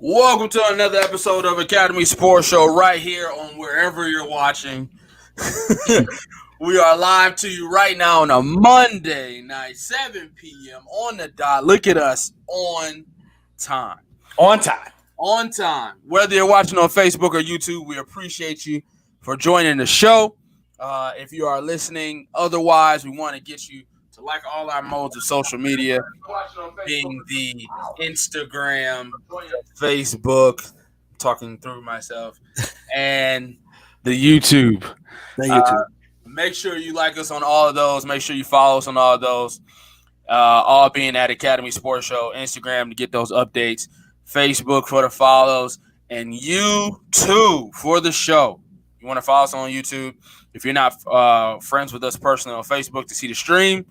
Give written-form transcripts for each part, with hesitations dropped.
Welcome to another episode of Academy Sports Show right here on wherever you're watching. We are live to you right now on a Monday night, 7 p.m. on the dot. Look at us on time. On time. On time. Whether you're watching on Facebook or YouTube, we appreciate you for joining the show. If you are listening otherwise, we want to get you to like all our modes of social media, being the Instagram, Facebook, talking through myself, and the YouTube. Make sure you like us on all of those. Make sure you follow us on all of those. All being at Academy Sports Show, Instagram to get those updates, Facebook for the follows, and YouTube for the show. You want to follow us on YouTube. If you're not friends with us personally on Facebook to see the stream,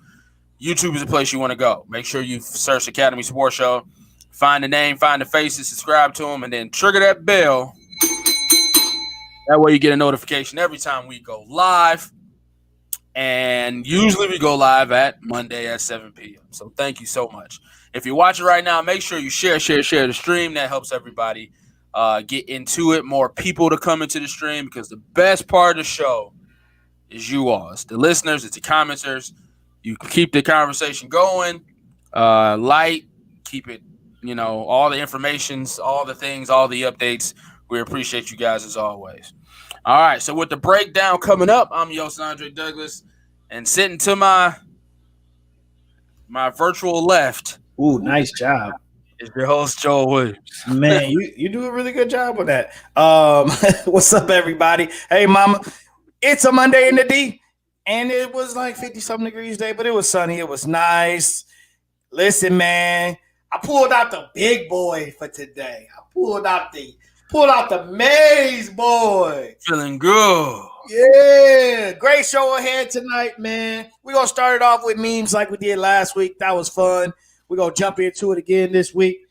YouTube is the place you want to go. Make sure you search Academy Sports Show, find the name, find the faces, subscribe to them, and then trigger that bell. That way you get a notification every time we go live. And usually we go live at Monday at 7 p.m. So thank you so much. If you're watching right now, make sure you share the stream. That helps everybody get into it. More people to come into the stream because the best part of the show is you all. It's the listeners, it's the commenters. You keep the conversation going, light, keep it, all the informations, all the things, all the updates. We appreciate you guys as always. All right, so with the breakdown coming up, I'm Yost Andre Douglas, and sitting to my virtual left. Ooh, nice job. Is your host, Joel Williams. Man, you do a really good job with that. What's up, everybody? Hey, mama. It's a Monday in the D. And it was like 50-something degrees today, but it was sunny. It was nice. Listen, man, I pulled out the big boy for today. I pulled out the Maze boy. Feeling good. Yeah. Great show ahead tonight, man. We're going to start it off with memes like we did last week. That was fun. We're going to jump into it again this week.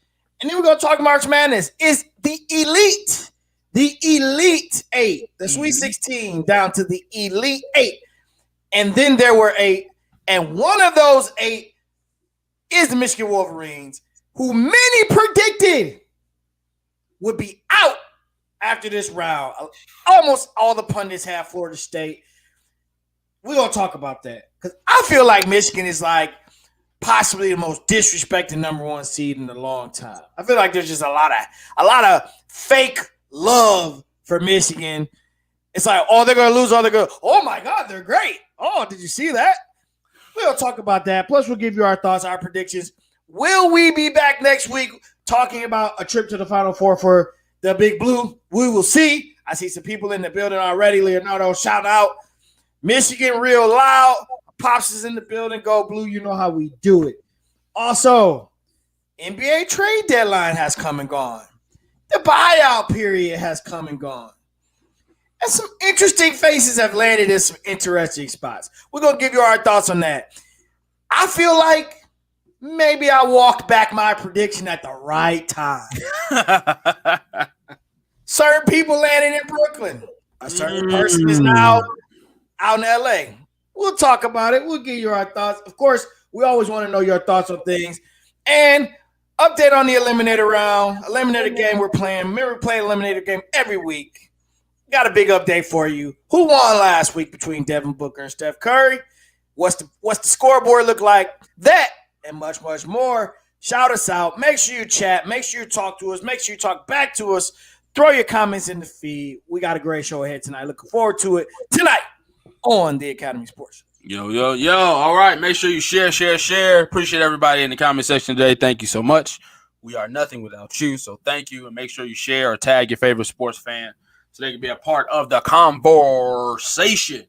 And then we're going to talk March Madness. It's the Elite 8, the Sweet 16 down to the Elite 8. And then there were 8, and one of those 8 is the Michigan Wolverines, who many predicted would be out after this round. Almost all the pundits have Florida State. We're going to talk about that because I feel like Michigan is like possibly the most disrespected number 1 seed in a long time. I feel like there's just a lot of fake love for Michigan. It's like, oh, they're going to lose. Oh, they're going to, oh, my God, they're great. Oh, did you see that? We'll talk about that. Plus, we'll give you our thoughts, our predictions. Will we be back next week talking about a trip to the Final Four for the Big Blue? We will see. I see some people in the building already. Leonardo, shout out. Michigan real loud. Pops is in the building. Go Blue. You know how we do it. Also, NBA trade deadline has come and gone. The buyout period has come and gone. And some interesting faces have landed in some interesting spots. We're going to give you our thoughts on that. I feel like maybe I walked back my prediction at the right time. Certain people landed in Brooklyn. A certain person is now out in L.A. We'll talk about it. We'll give you our thoughts. Of course, we always want to know your thoughts on things. And update on the eliminator round. Eliminator game we're playing. Remember, we play eliminator game every week. Got a big update for you. Who won last week between Devin Booker and Steph Curry? What's the scoreboard look like? That and much, much more. Shout us out. Make sure you chat. Make sure you talk to us. Make sure you talk back to us. Throw your comments in the feed. We got a great show ahead tonight. Looking forward to it tonight on the Academy Sports. Yo. All right. Make sure you share. Appreciate everybody in the comment section today. Thank you so much. We are nothing without you. So thank you. And make sure you share or tag your favorite sports fan so they can be a part of the conversation.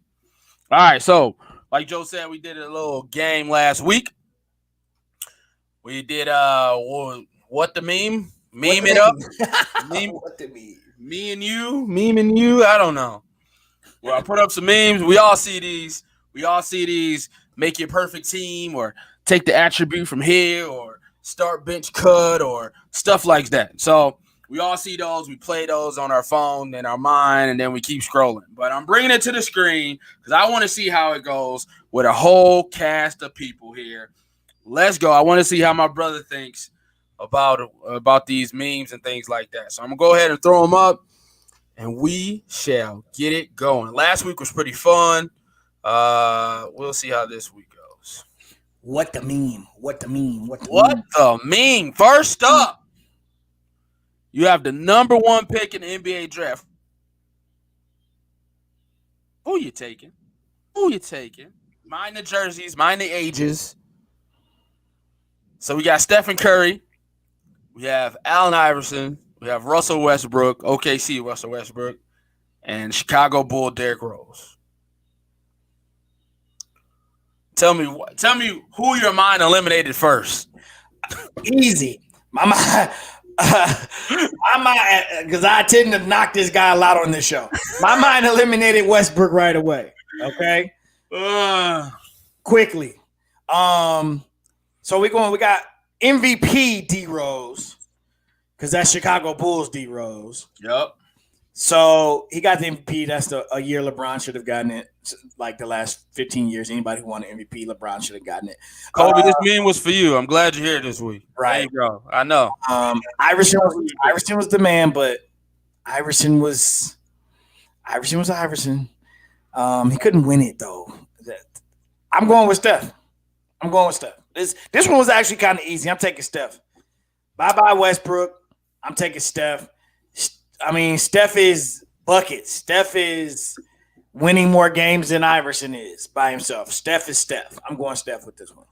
All right, so like Joe said, we did a little game last week. We did what the meme? Meme it up. Meme. What the meme? Me and you. I don't know. Well, I put up some memes. We all see these. Make your perfect team or take the attribute from here or start bench cut or stuff like that. So we all see those. We play those on our phone and our mind, and then we keep scrolling. But I'm bringing it to the screen because I want to see how it goes with a whole cast of people here. Let's go. I want to see how my brother thinks about these memes and things like that. So I'm gonna go ahead and throw them up, and we shall get it going. Last week was pretty fun. We'll see how this week goes. What the meme? What the meme? What the What meme? the meme? First up, you have the number 1 pick in the NBA draft. Who you taking? Who you taking? Mind the jerseys, mind the ages. So we got Stephen Curry. We have Allen Iverson. We have Russell Westbrook, OKC Russell Westbrook, and Chicago Bull Derrick Rose. Tell me who your mind eliminated first. Easy. My mind, because I tend to knock this guy a lot on this show. My mind eliminated Westbrook right away. Okay, quickly. So we got MVP D Rose, because that's Chicago Bulls D Rose. Yep. So he got the MVP. That's a year LeBron should have gotten it. Like the last 15 years, anybody who won an MVP, LeBron should have gotten it. Kobe, this meme was for you. I'm glad you're here this week. Right, bro. I know. Iverson was the man, but Iverson was Iverson. He couldn't win it though. I'm going with Steph. This one was actually kind of easy. I'm taking Steph. Bye Westbrook. I'm taking Steph. I mean, Steph is buckets. Steph is winning more games than Iverson is by himself. Steph is Steph. I'm going Steph with this one.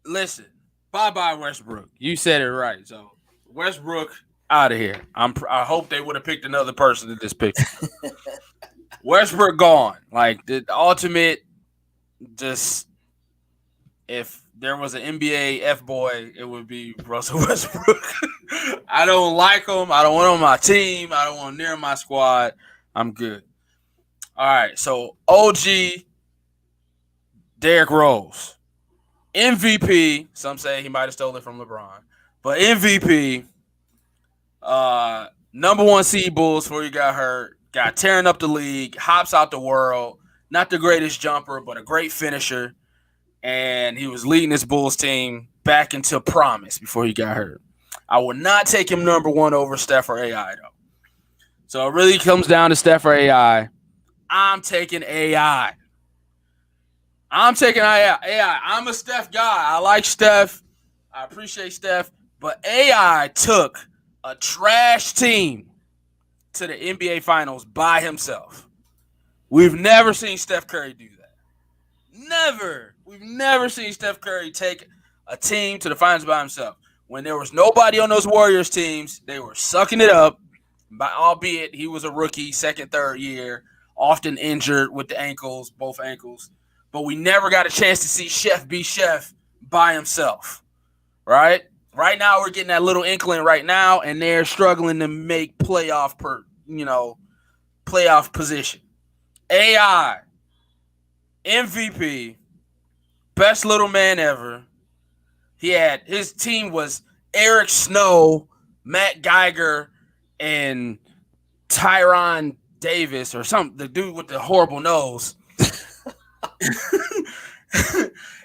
Listen. Bye Westbrook. You said it right. So Westbrook out of here. I hope they would have picked another person in this picture. Westbrook gone. Like the ultimate. Just if there was an NBA F-boy, it would be Russell Westbrook. I don't like him. I don't want him on my team. I don't want him near my squad. I'm good. All right, so OG Derrick Rose. MVP. Some say he might have stolen it from LeBron. But MVP, number 1 seed Bulls before he got hurt. Got tearing up the league. Hops out the world. Not the greatest jumper, but a great finisher. And he was leading his Bulls team back into promise before he got hurt. I would not take him number 1 over Steph or AI, though. So it really comes down to Steph or AI. I'm taking AI. I'm a Steph guy. I like Steph. I appreciate Steph. But AI took a trash team to the NBA Finals by himself. We've never seen Steph Curry do that. Never. We've never seen Steph Curry take a team to the finals by himself. When there was nobody on those Warriors teams, they were sucking it up, albeit he was a rookie, second, third year, often injured with the ankles, both ankles. But we never got a chance to see Chef be Chef by himself, right? Right now, we're getting that little inkling right now, and they're struggling to make playoff position. AI, MVP, best little man ever. His team was Eric Snow, Matt Geiger, and Tyron Davis or something, the dude with the horrible nose.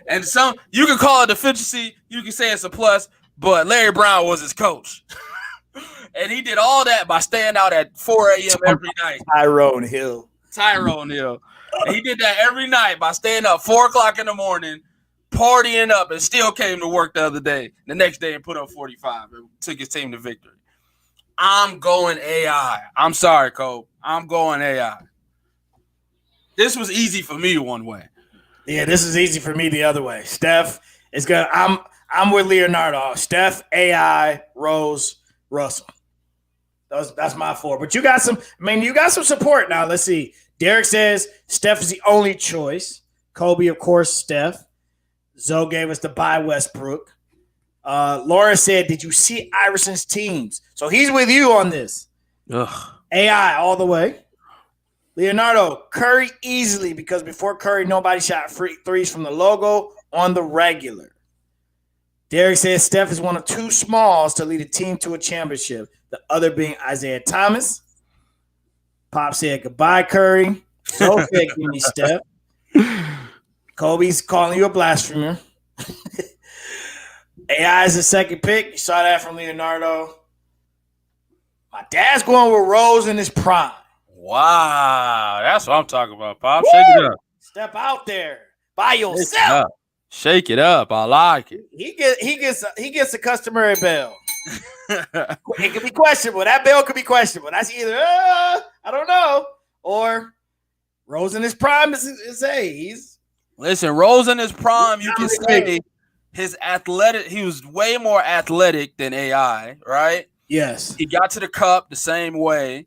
And you can call it deficiency, you can say it's a plus, but Larry Brown was his coach. And he did all that by staying out at 4 a.m. every night. Tyrone Hill. And he did that every night by staying up 4 o'clock in the morning, partying up, and still came to work the next day and put up 45 and took his team to victory. I'm going AI. I'm sorry, Cole. I'm going AI. This was easy for me one way. Yeah, this is easy for me the other way. Steph is good. I'm with Leonardo. Steph, AI, Rose, Russell. That's my 4. But you got some support now. Let's see. Derek says Steph is the only choice. Kobe, of course, Steph. Zoe gave us the bye Westbrook. Laura said, did you see Iverson's teams? So he's with you on this. Ugh. AI all the way. Leonardo, Curry easily, because before Curry, nobody shot free threes from the logo on the regular. Derek says Steph is one of 2 smalls to lead a team to a championship, the other being Isaiah Thomas. Pop said goodbye, Curry. So said, give me Steph. Kobe's calling you a blasphemer. AI is the second pick. You saw that from Leonardo. My dad's going with Rose in his prime. Wow, that's what I'm talking about, Pop. Woo! Shake it up. Step out there by Shake it yourself. up. Shake it up. I like it. He gets a customary bell. It could be questionable. That bell could be questionable. That's either I don't know, or Rose in his prime is he's Listen, Rose in his prime, you can say his athletic. He was way more athletic than AI, right? Yes. He got to the cup the same way.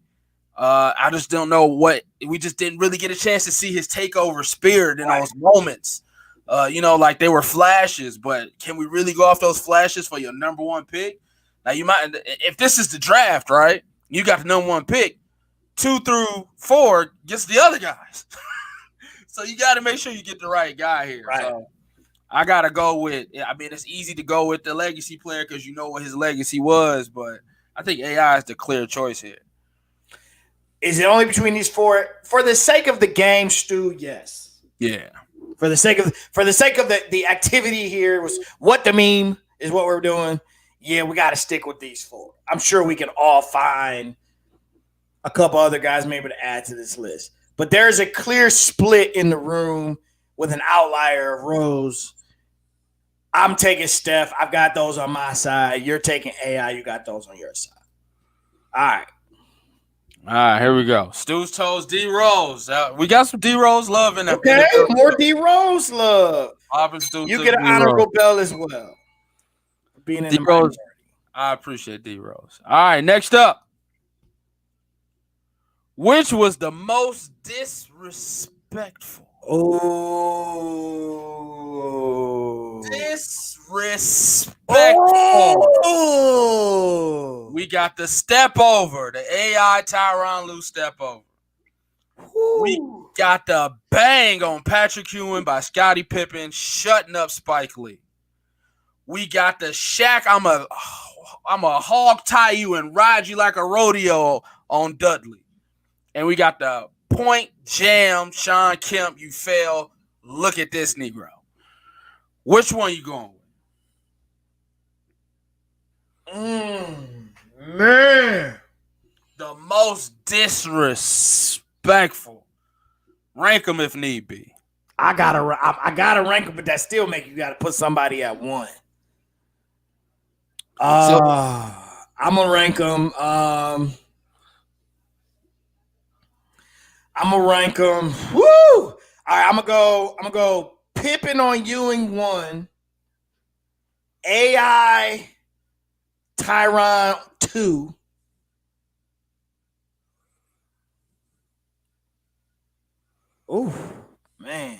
I just don't know what we just didn't really get a chance to see his takeover spirit in those moments. Like they were flashes, but can we really go off those flashes for your number one pick? Now you might, if this is the draft, right? You got the number one pick. 2 through 4 gets the other guys. So you got to make sure you get the right guy here. Right. So I got to go with. I mean, it's easy to go with the legacy player because you know what his legacy was, but I think AI is the clear choice here. Is it only between these four? For the sake of the game, Stu, yes. Yeah. For the sake of the activity here was what the meme is what we're doing. Yeah, we got to stick with these 4. I'm sure we can all find a couple other guys maybe to add to this list. But there's a clear split in the room with an outlier of Rose. I'm taking Steph. I've got those on my side. You're taking AI. You got those on your side. All right. All right, here we go. Stu's toes, D Rose. We got some D Rose love in there. Okay, more D Rose love. You get an honorable bell as well. Being in D Rose, I appreciate D Rose. All right, next up. Which was the most disrespectful? Oh. Disrespectful. Oh. We got the step over, the AI Tyronn Lue step over. Ooh. We got the bang on Patrick Ewing by Scottie Pippen, shutting up Spike Lee. We got the Shaq, I'm a hog tie you and ride you like a rodeo on Dudley. And we got the point jam, Sean Kemp, you fail. Look at this Negro. Which one you going with? Man. The most disrespectful. Rank them if need be. I gotta rank them, but that still make you gotta put somebody at 1. I'm gonna rank them. I'm gonna rank them. Woo! All right, I'm gonna go Pippen on Ewing 1, AI Tyronn 2. Oh man,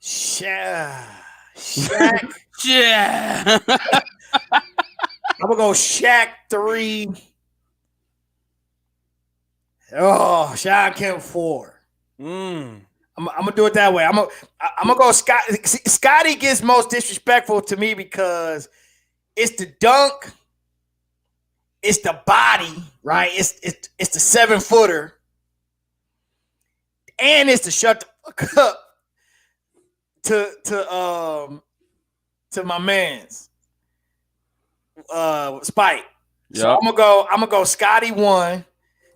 Shaq. Yeah. I'm gonna go Shaq 3. Oh, Sean Kemp 4. I'm gonna do it that way. I'm gonna go Scott. Scotty gets most disrespectful to me because it's the dunk, it's the body, right? It's the 7-footer, and it's the shut the fuck up to my man's Spike. Yep. So I'm gonna go Scotty 1.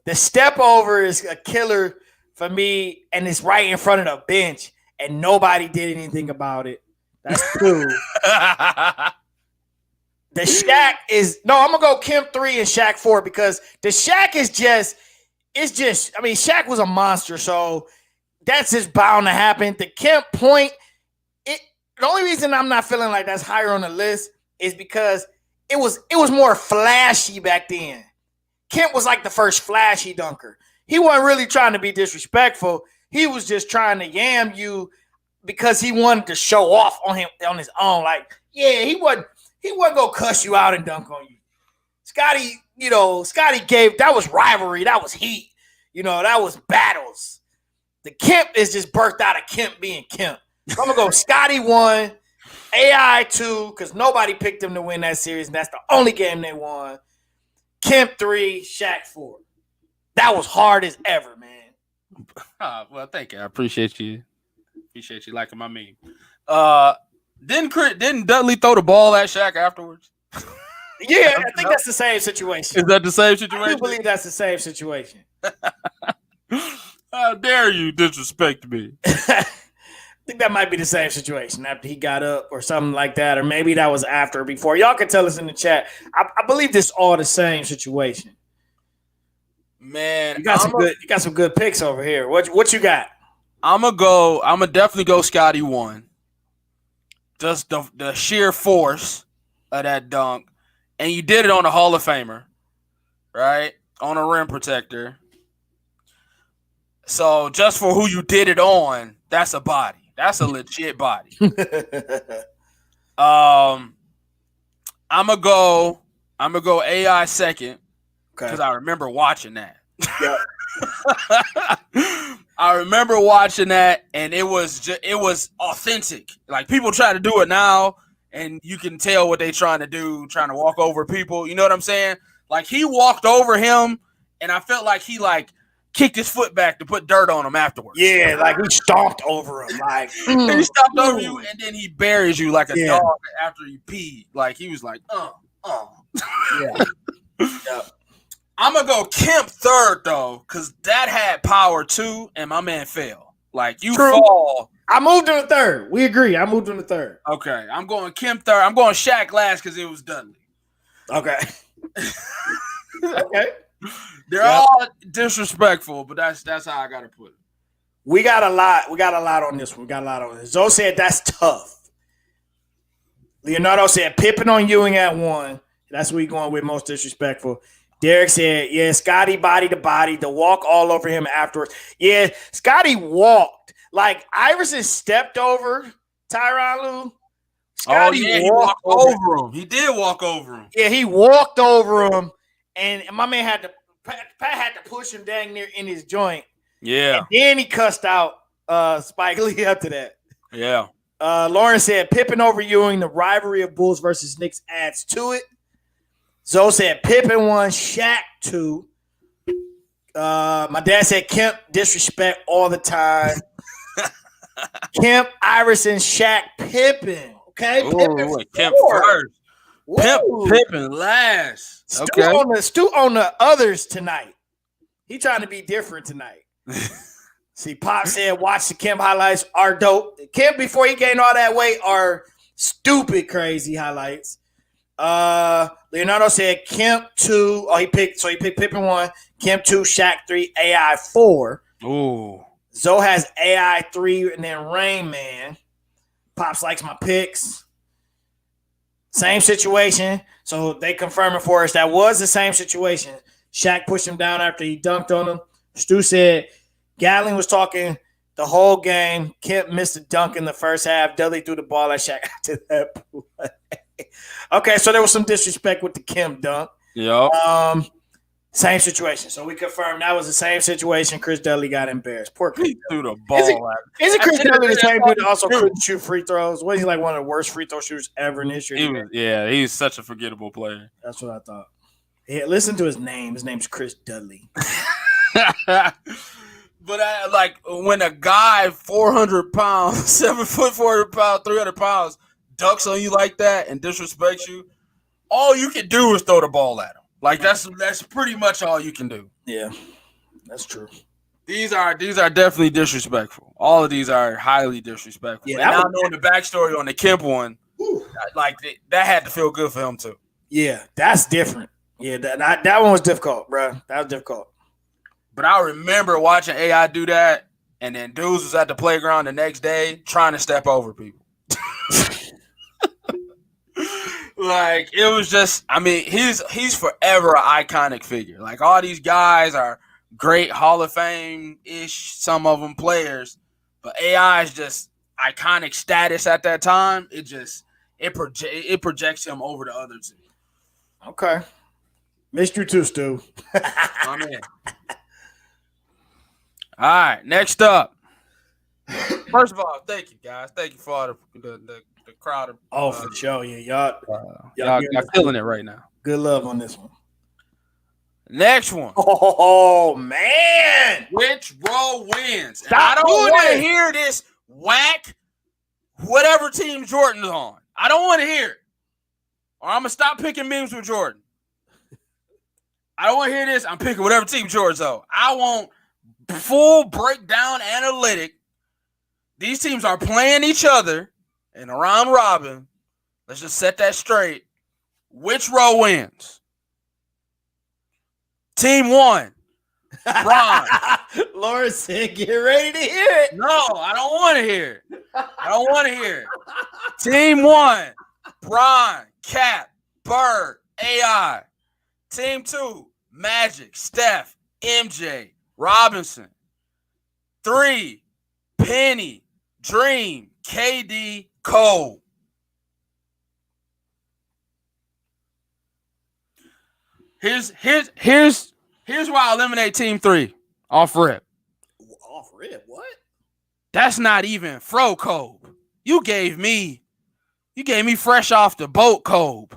The step over is a killer for me, and it's right in front of the bench, and nobody did anything about it. That's 2. The Shaq is I'm gonna go Kemp 3 and Shaq 4 because the Shaq is just I mean, Shaq was a monster, so that's just bound to happen. The Kemp point, the only reason I'm not feeling like that's higher on the list is because it was more flashy back then. Kemp was like the first flashy dunker. He wasn't really trying to be disrespectful. He was just trying to yam you because he wanted to show off on his own. Like, yeah, he wasn't gonna cuss you out and dunk on you. Scotty gave, that was rivalry, that was heat, that was battles. The Kemp is just birthed out of Kemp being Kemp. So I'm gonna go Scotty 1, AI 2, because nobody picked him to win that series, and that's the only game they won. Kemp 3, Shaq 4. That was hard as ever, man. Well, thank you. I appreciate you. Appreciate you liking my meme. Didn't Dudley throw the ball at Shaq afterwards? Yeah, I think that's the same situation. Is that the same I situation? do believe that's the same situation. How dare you disrespect me? I think that might be the same situation after he got up or something like that, or maybe that was after or before. Y'all can tell us in the chat. I believe this all the same situation. Man, You got some good picks over here. What you got? I'm gonna definitely go Scotty 1. Just the sheer force of that dunk. And you did it on a Hall of Famer, right? On a rim protector. So just for who you did it on, that's a body. That's a legit body. I'm gonna go AI second because I remember watching that. Yep. I remember watching that, and it was authentic. Like, people try to do it now, and you can tell what they trying to do, trying to walk over people. You know what I'm saying? Like, he walked over him, and I felt like he kicked his foot back to put dirt on him afterwards. Yeah, like he stomped over him. Like he stomped over you, and then he buries you like a dog after you peed. Like, he was like, Yeah. Yep. I'm going to go Kemp third, though, because that had power, too, and my man fell. Like, you fall. I moved on the third. We agree. I moved on the third. Okay, I'm going Kemp third. I'm going Shaq last because it was Dudley. Okay. Okay. They're all disrespectful, but that's how I got to put it. We got a lot on this one. Zoe said that's tough. Leonardo said Pippen on Ewing at 1. That's what we going with, most disrespectful. Derek said, yeah, Scotty body to body, the walk all over him afterwards. Yeah, Scotty walked. Like, Iverson stepped over Tyronn Lue. Scotty he walked over him. He did walk over him. Yeah, he walked over him, and my man Pat had to push him dang near in his joint. Yeah. And then he cussed out Spike Lee after that. Yeah. Lauren said Pippen over Ewing, the rivalry of Bulls versus Knicks adds to it. Zoe said Pippen 1, Shaq 2. My dad said Kemp disrespect all the time. Kemp, Iverson, Shaq, Pippen. Okay, Pippen Kemp first. Pippen last. Stu on the others tonight. He trying to be different tonight. See, Pop said watch the Kemp highlights are dope. Kemp before he gained all that weight are stupid crazy highlights. Leonardo said Kemp 2. He picked Pippen 1, Kemp 2, Shaq 3, AI 4. Ooh. Zoe has AI 3 and then Rain Man. Pops likes my picks. Same situation. So they confirming for us that was the same situation. Shaq pushed him down after he dunked on him. Stu said Gatling was talking the whole game. Kemp missed a dunk in the first half. Dudley threw the ball at Shaq after that play. Okay, so there was some disrespect with the Kemp dunk. Yep. Same situation. So we confirmed that was the same situation. Chris Dudley got embarrassed. Poor Chris. He threw the ball at Isn't Chris Dudley the same dude that also couldn't shoot free throws? Wasn't he like one of the worst free throw shooters ever in history? He's such a forgettable player. That's what I thought. Yeah, listen to his name. His name's Chris Dudley. But when a guy 400 pounds, 7 foot 400 pounds, 300 pounds ducks on you like that and disrespects you, all you can do is throw the ball at him. Like that's pretty much all you can do. Yeah, that's true. These are definitely disrespectful. All of these are highly disrespectful. Yeah, and now knowing the backstory on the Kemp one, that had to feel good for him too. Yeah, that's different. Yeah, that one was difficult, bro. That was difficult. But I remember watching AI do that, and then dudes was at the playground the next day trying to step over people. Like, it was just, I mean, he's forever an iconic figure. Like, all these guys are great Hall of Fame-ish, some of them players, but AI is just iconic status at that time. It projects him over the other two. Okay. Missed you too, Stu. My man. All right, next up. First of all, thank you, guys. Thank you for all the crowd. For sure. Yeah, y'all killing it right now. Good love on this one. Next one. Oh, man. Which row wins? I don't want to hear this whack whatever team Jordan's on. I don't want to hear it. Or I'm going to stop picking memes with Jordan. I don't want to hear this. I'm picking whatever team Jordan's on. I want full breakdown analytic. These teams are playing each other in a round robin. Let's just set that straight. Which row wins? Team 1. Bron. Laura said, get ready to hear it. No, I don't want to hear it. I don't want to hear it. Team 1. Bron, Cap, Bird, AI. Team 2. Magic, Steph, MJ, Robinson. 3. Penny, Dream, KD, Cole. Here's why I eliminate Team 3 off rip. Off rip? What? That's not even Fro Kobe. You gave me fresh off the boat Kobe.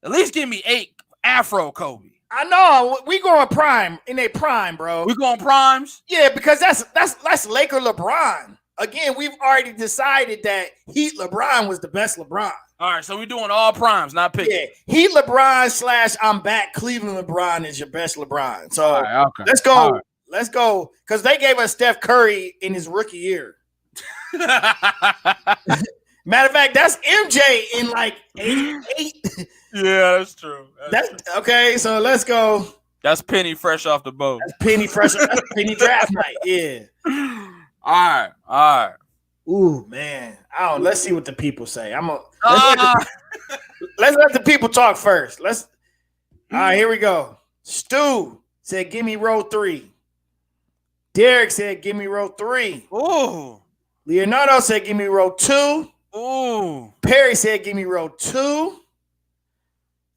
At least give me 8 Afro Kobe. I know. We going prime in a prime, bro. We going primes? Yeah, because that's Laker LeBron. Again, we've already decided that Heat LeBron was the best LeBron. All right, so we're doing all primes, not picking. Yeah, Heat LeBron / I'm back Cleveland LeBron is your best LeBron. So okay. Let's go. Right. Let's go. Because they gave us Steph Curry in his rookie year. Matter of fact, that's MJ in like 88. Yeah, that's true. That's okay. So let's go. That's Penny fresh off the boat. That's Penny fresh. That's Penny draft night. Yeah. All right. Ooh, man. Let's see what the people say. Let's let the people talk first. All right, here we go. Stu said, give me row 3. Derek said, give me row 3. Ooh. Leonardo said, give me row 2. Ooh. Perry said, give me row 2.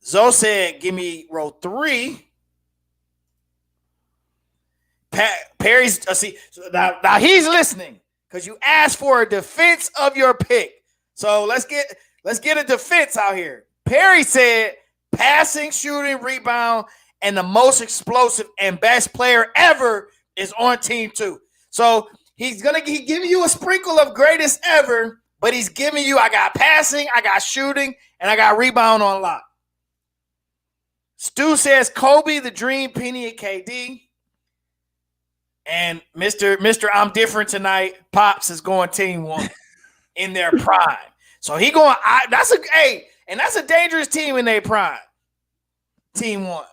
Zoe said, give me row 3. Perry's now he's listening because you asked for a defense of your pick. So let's get a defense out here. Perry said passing, shooting, rebound, and the most explosive and best player ever is on team 2. So he's giving you a sprinkle of greatest ever, but he's giving you I got passing, I got shooting, and I got rebound on lock. Stu says Kobe, the Dream, Penny, and KD. And Mr. I'm different tonight. Pops is going team 1 in their prime. So he going. That's a dangerous team in their prime. Team 1.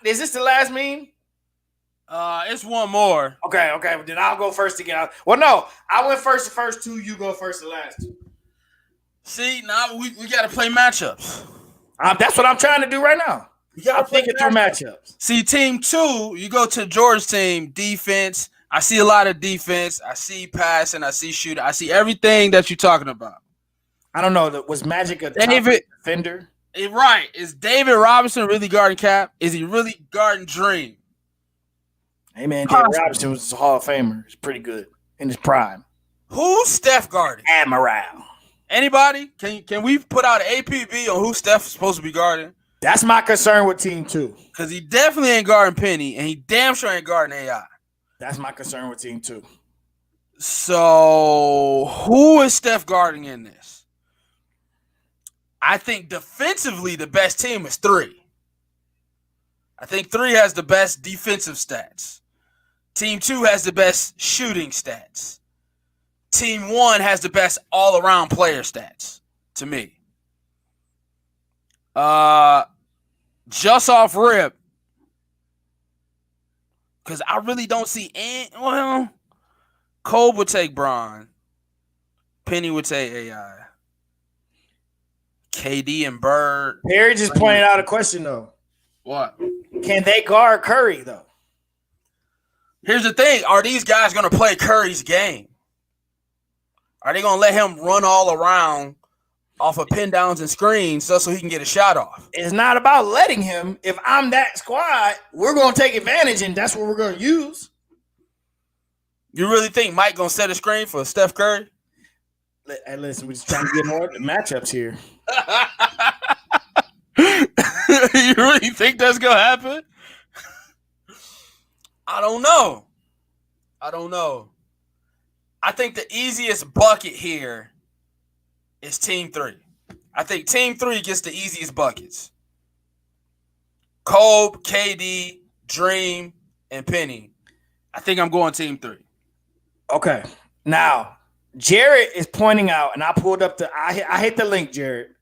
Is this the last meme? It's one more. Okay. Then I'll go first again. Well, no, I went first the first 2. You go first the last 2. See, now we got to play matchups. That's what I'm trying to do right now. I'm thinking through matchups. See, team 2, you go to George's team, defense. I see a lot of defense. I see passing. I see shooting. I see everything that you're talking about. I don't know. Was Magic a top defender? Right. Is David Robinson really guarding Cap? Is he really guarding Dream? Hey, man, David Robinson was a Hall of Famer. He's pretty good in his prime. Who's Steph guarding? Admiral. Anybody? Can we put out an APB on who Steph is supposed to be guarding? That's my concern with team 2. Because he definitely ain't guarding Penny, and he damn sure ain't guarding AI. That's my concern with team 2. So who is Steph guarding in this? I think defensively the best team is 3. I think 3 has the best defensive stats. Team 2 has the best shooting stats. Team 1 has the best all-around player stats, to me. Just off rip, because I really don't see Cole would take Bron. Penny would take AI. KD and Bird. Perry just pointed out a question, though. What? Can they guard Curry, though? Here's the thing. Are these guys going to play Curry's game? Are they going to let him run all around off of pin downs and screens so he can get a shot off? It's not about letting him. If I'm that squad, we're going to take advantage, and that's what we're going to use. You really think Mike going to set a screen for Steph Curry? Hey, listen, we're just trying to get more matchups here. You really think that's going to happen? I don't know. I think the easiest bucket here is Team 3. I think Team 3 gets the easiest buckets. Kobe, KD, Dream, and Penny. I think I'm going Team 3. Okay. Now, Jared is pointing out, and I pulled up I hit the link, Jared.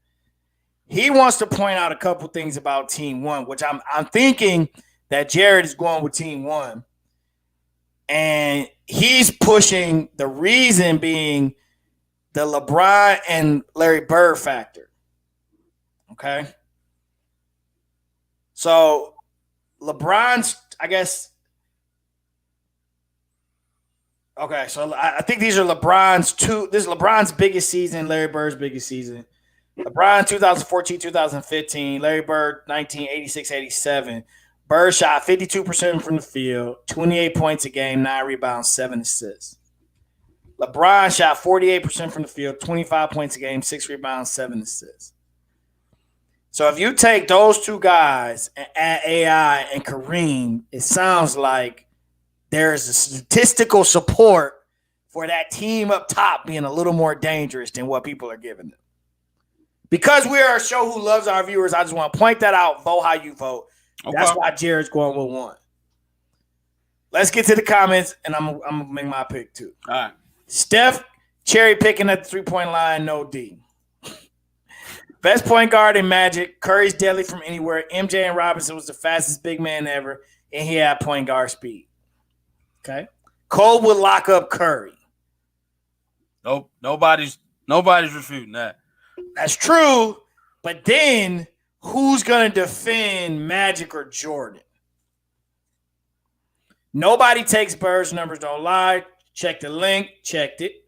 He wants to point out a couple things about Team 1, which I'm thinking that Jared is going with Team 1. And he's pushing the reason being the LeBron and Larry Bird factor. Okay. So LeBron's, I guess. Okay, so I think these are LeBron's two. This is LeBron's biggest season, Larry Bird's biggest season. LeBron 2014, 2015, Larry Bird 1986, 87. Bird shot 52% from the field, 28 points a game, 9 rebounds, 7 assists. LeBron shot 48% from the field, 25 points a game, 6 rebounds, 7 assists. So if you take those two guys and add AI and Kareem, it sounds like there's a statistical support for that team up top being a little more dangerous than what people are giving them. Because we are a show who loves our viewers, I just want to point that out. Vote how you vote. Okay. That's why Jared's going with 1. Let's get to the comments, and I'm going to make my pick too. All right. Steph cherry picking at the 3-point line, no D. Best point guard in Magic. Curry's deadly from anywhere. MJ and Robinson was the fastest big man ever, and he had point guard speed. Okay. Cole would lock up Curry. Nope. Nobody's refuting that. That's true. But then who's going to defend Magic or Jordan? Nobody takes Bird's numbers, don't lie. Check the link. Checked it.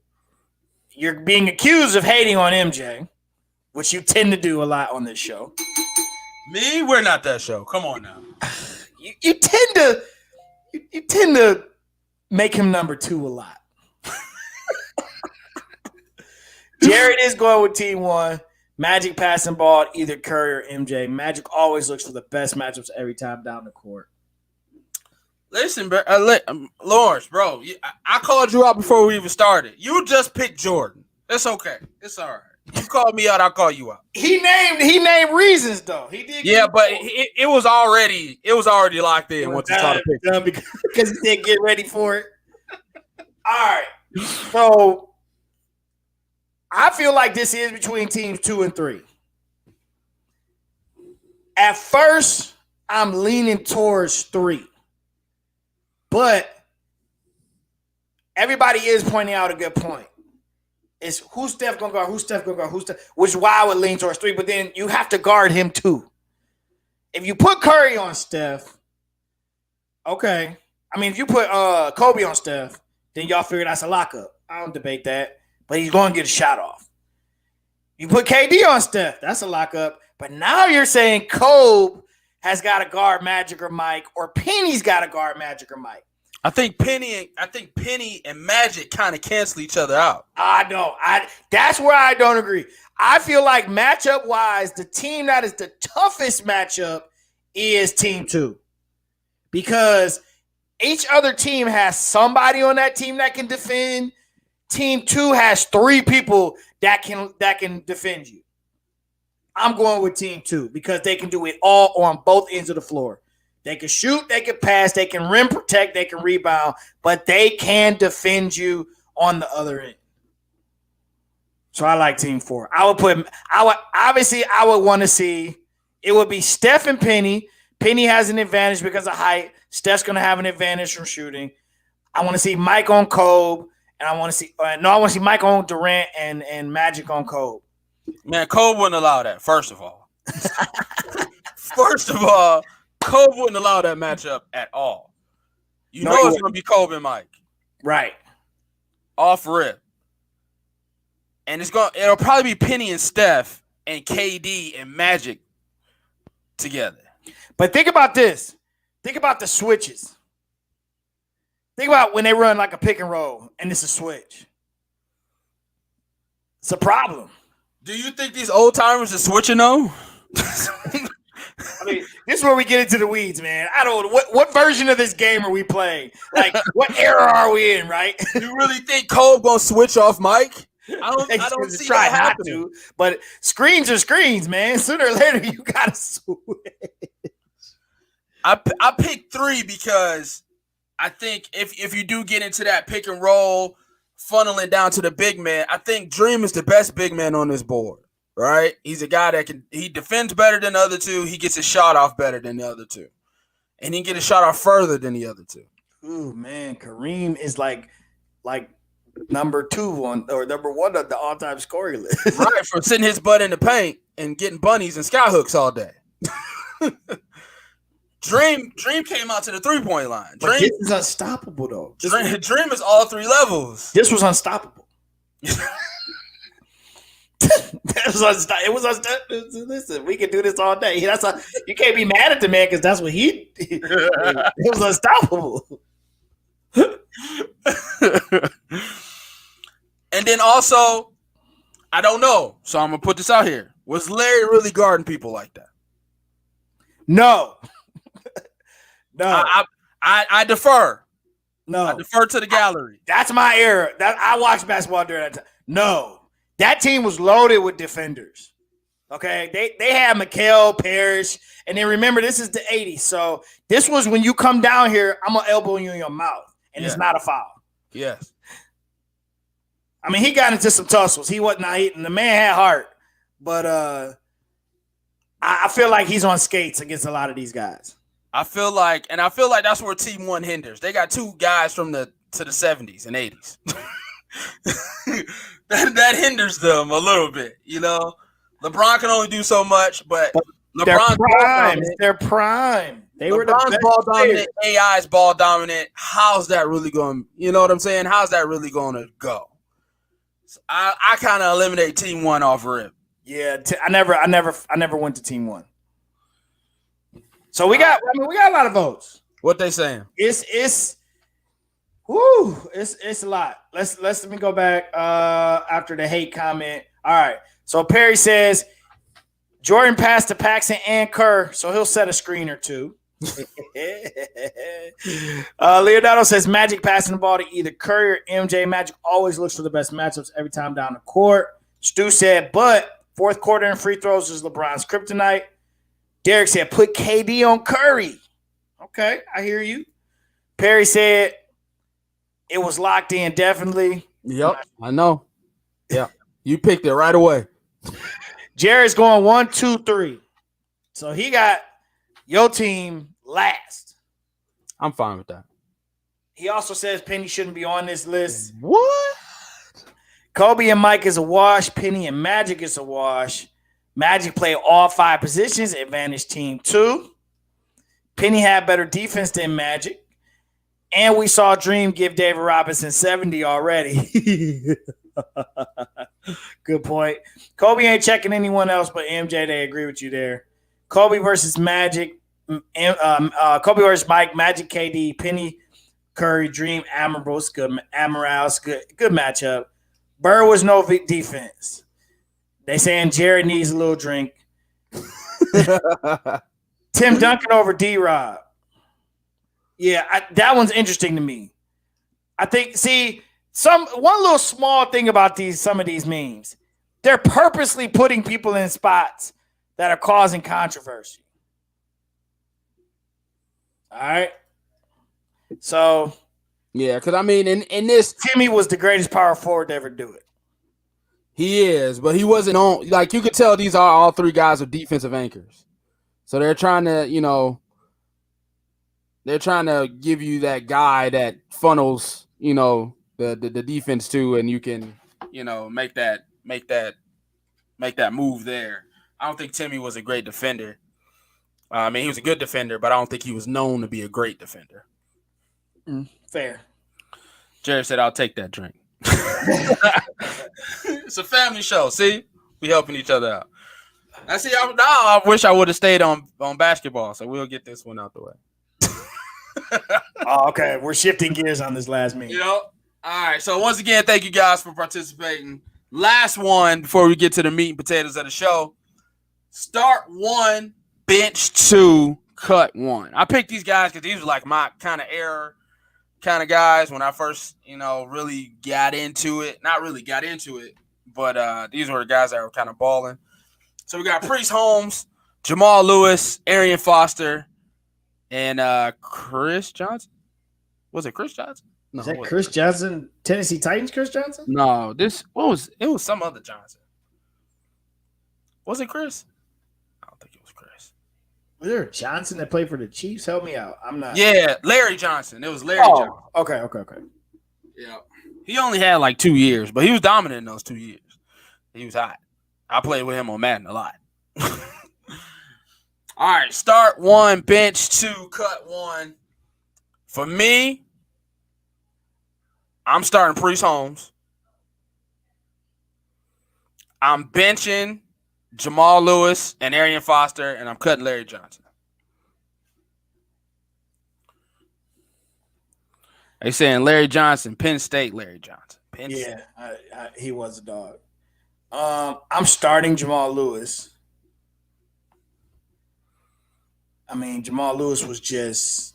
You're being accused of hating on MJ, which you tend to do a lot on this show. Me? We're not that show. Come on now. You tend to make him number 2 a lot. Jared is going with Team 1. Magic passing ball, either Curry or MJ. Magic always looks for the best matchups every time down the court. Listen, bro, Lawrence, bro, I called you out before we even started. You just picked Jordan. It's okay. It's all right. You called me out, I'll call you out. He named reasons though. He did. Yeah, but it was already locked in once you started picking. Because he didn't get ready for it. All right. So I feel like this is between teams 2 and 3. At first, I'm leaning towards 3. But everybody is pointing out a good point. It's who's Steph going to guard, which is why I would lean towards 3. But then you have to guard him too. If you put Curry on Steph, okay. I mean, if you put Kobe on Steph, then y'all figure that's a lockup. I don't debate that. But he's going to get a shot off. You put KD on Steph, that's a lockup. But now you're saying Kobe has got to guard Magic or Mike, or Penny's got to guard Magic or Mike. I think Penny and Magic kind of cancel each other out. I know. That's where I don't agree. I feel like matchup-wise, the team that is the toughest matchup is Team 2. Because each other team has somebody on that team that can defend. Team 2 has 3 people that can defend you. I'm going with Team 2 because they can do it all on both ends of the floor. They can shoot, they can pass, they can rim protect, they can rebound, but they can defend you on the other end. So I like Team 4. I would want to see it would be Steph and Penny. Penny has an advantage because of height. Steph's going to have an advantage from shooting. I want to see Mike on Kobe, and I want to see Mike on Durant and Magic on Kobe. Man, Kobe wouldn't allow that, first of all. Kobe wouldn't allow that matchup at all. It's going to be Kobe and Mike. Right. Off rip. And it'll probably be Penny and Steph and KD and Magic together. But think about this. Think about the switches. Think about when they run like a pick and roll and it's a switch. It's a problem. Do you think these old timers are switching though? I mean, This is where we get into the weeds, man. I don't. What version of this game are we playing? Like, what era are we in? Right? You really think Cole gonna switch off Mike? I don't see try that not happening. to, but screens are screens, man. Sooner or later, you gotta switch. I picked 3 because I think if you do get into that pick and roll, funneling down to the big man, I think Dream is the best big man on this board. Right? He's a guy that he defends better than the other 2. He gets his shot off better than the other 2, and he can get his shot off further than the other 2. Ooh, man, Kareem is like number 2 on or number 1 on the all-time scoring list. Right, for sitting his butt in the paint and getting bunnies and skyhooks all day. Dream came out to the 3-point line. But this is unstoppable, though. Dream is all 3 levels. This was unstoppable. It was unstoppable. Listen, we can do this all day. You can't be mad at the man because that's what he did. It was unstoppable. And then also, I don't know, so I'm gonna put this out here. Was Larry really guarding people like that? No. No. I defer. No. I defer to the gallery. That's my era. I watched basketball during that time. No. That team was loaded with defenders. Okay? They had Mikal, Parrish, and then remember, this is the 80s. So this was when you come down here, I'm going to elbow you in your mouth, and it's not a foul. Yes. I mean, he got into some tussles. He wasn't hitting. The man had heart. But I feel like he's on skates against a lot of these guys. I feel like that's where Team 1 hinders. They got 2 guys to the 70s and 80s. that hinders them a little bit, you know. LeBron can only do so much, but LeBron's prime. Their prime. They were the best ball players. dominant. AI's ball dominant. How's that really going? You know what I'm saying? How's that really going to go? So I kind of eliminate Team 1 off rip. Yeah, I never went to Team 1. So we got a lot of votes. What they saying? It's a lot. Let me go back after the hate comment. All right. So Perry says Jordan passed to Paxson and Kerr, so he'll set a screen or 2. Leonardo says Magic passing the ball to either Curry or MJ. Magic always looks for the best matchups every time down the court. Stu said, but fourth quarter and free throws is LeBron's kryptonite. Derek said, put KD on Curry. Okay, I hear you. Perry said, it was locked in, definitely. Yep, I know. Yeah, you picked it right away. Jared's going 1, 2, 3. So he got your team last. I'm fine with that. He also says Penny shouldn't be on this list. What? Kobe and Mike is a wash. Penny and Magic is a wash. Magic play all 5 positions. Advantage team 2. Penny had better defense than Magic. And we saw Dream give David Robinson 70 already. Good point. Kobe ain't checking anyone else but MJ. They agree with you there. Kobe versus Magic. Kobe versus Mike. Magic, KD, Penny, Curry, Dream, Amorous. Good. Amorous. Good matchup. Burr was no defense. They saying Jared needs a little drink. Tim Duncan over D-Rob. Yeah, that one's interesting to me. I think, one little small thing about some of these memes, they're purposely putting people in spots that are causing controversy. All right. So, yeah, because I mean, in this, Timmy was the greatest power forward to ever do it. He is, but he wasn't on. Like, you could tell these are all 3 guys with defensive anchors. So they're trying to, give you that guy that funnels, the defense to, and you can, make that move there. I don't think Timmy was a great defender. I mean, he was a good defender, but I don't think he was known to be a great defender. Fair. Jared said, I'll take that drink. It's a family show. See, we helping each other out. I wish I would have stayed on basketball. So we'll get this one out the way. Oh, okay, we're shifting gears on this last meeting. All right. So once again, thank you guys for participating. Last one before we get to the meat and potatoes of the show. Start 1 bench 2, cut 1. I picked these guys because these were like my kind of era kind of guys when I first, really got into it. Not really got into it, but these were the guys that were kind of balling. So we got Priest Holmes, Jamal Lewis, Arian Foster, and Chris Johnson. Was it Chris Johnson? No, is that Chris Johnson? Tennessee Titans Chris Johnson? No, it was some other Johnson. Was it Chris? I don't think it was Chris. Was there a Johnson that played for the Chiefs? Help me out. I'm not. Yeah, Larry Johnson. It was Larry Johnson. Okay. Yeah. He only had like 2 years, but he was dominant in those 2 years. He was hot. I played with him on Madden a lot. All right, start 1, bench 2, cut 1. For me, I'm starting Priest Holmes. I'm benching Jamal Lewis and Arian Foster, and I'm cutting Larry Johnson. They saying Larry Johnson, Penn State Larry Johnson. He was a dog. I'm starting Jamal Lewis. I mean, Jamal Lewis was just...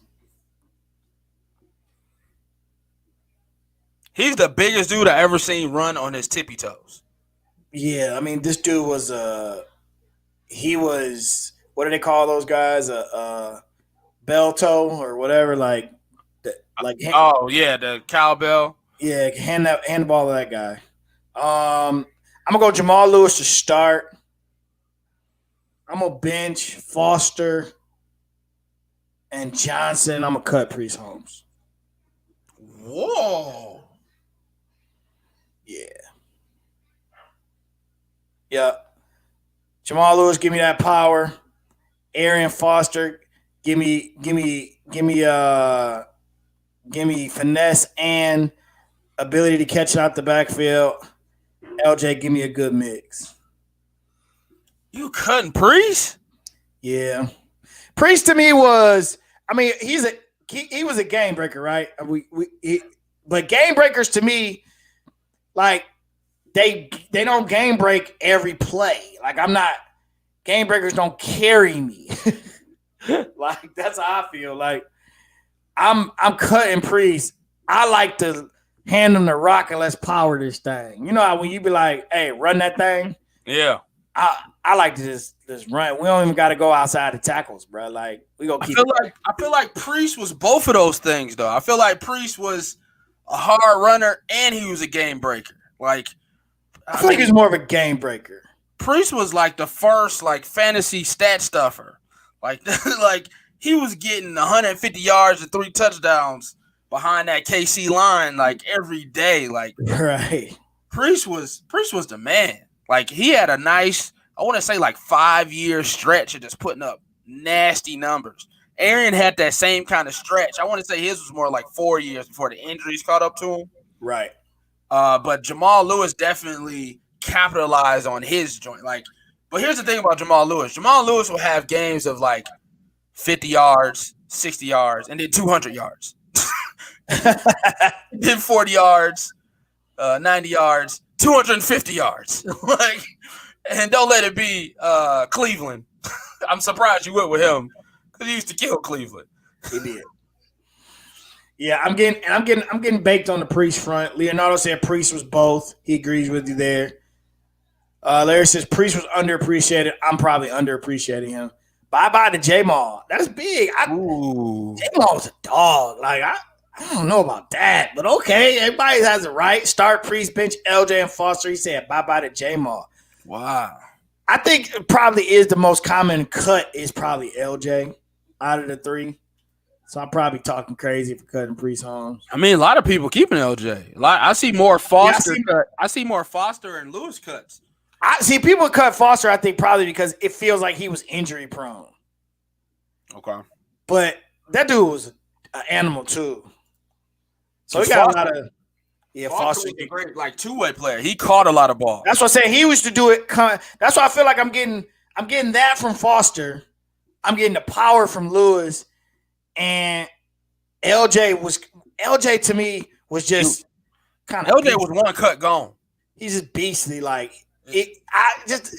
He's the biggest dude I ever seen run on his tippy toes. Yeah, I mean, this dude was he was, what do they call those guys? Bell toe or whatever, the cowbell. Yeah, hand the ball to that guy. I'm gonna go Jamal Lewis to start. I'm gonna bench Foster and Johnson. I'm gonna cut Priest Holmes. Whoa. Yeah. Yep. Jamal Lewis, give me that power. Arian Foster, give me finesse and ability to catch out the backfield. LJ, give me a good mix. You cutting Priest? Yeah. Priest to me was, I mean, he was a game breaker, right? But game breakers to me, like, they don't game break every play. Like, game breakers don't carry me. Like, that's how I feel. Like, I'm cutting Priest. I like to hand him the rock and let's power this thing. You know how when you be like, hey, run that thing? Yeah. I like to just run. We don't even got to go outside the tackles, bro. Like, we gonna keep. I feel like Priest was both of those things, though. I feel like Priest was a hard runner and he was a game breaker. Like, I feel like he's more of a game breaker. Priest was like the first fantasy stat stuffer. Like he was getting 150 yards and 3 touchdowns behind that KC line every day. Right. Priest was the man. Like, he had a nice, I want to say 5-year stretch of just putting up nasty numbers. Arian had that same kind of stretch. I want to say his was more 4 years before the injuries caught up to him. Right. But Jamal Lewis definitely capitalized on his joint. But here's the thing about Jamal Lewis. Jamal Lewis will have games of 50 yards, 60 yards, and then 200 yards. Then 40 yards, 90 yards, 250 yards. And don't let it be Cleveland. I'm surprised you went with him because he used to kill Cleveland. He did. Yeah, I'm getting baked on the Priest front. Leonardo said Priest was both. He agrees with you there. Larry says Priest was underappreciated. I'm probably underappreciating him. Bye-bye to J-Maul. That's big. J-Maul was a dog. I don't know about that, but okay. Everybody has it right. Start Priest, bench LJ and Foster. He said bye-bye to J-Maul. Wow. I think it probably is the most common cut is probably LJ out of the 3. So I'm probably talking crazy for cutting Priest Holmes. I mean, a lot of people keeping LJ. I see more Foster. I see more Foster and Lewis cuts. I see people cut Foster, I think, probably because it feels like he was injury prone. Okay. But that dude was an animal too. So he got a lot of Foster was a great two-way player. He caught a lot of balls. That's what I'm saying. He used to do it. That's why I feel like I'm getting that from Foster. I'm getting the power from Lewis. And LJ to me was just kind of LJ was one cut gone. He's just beastly.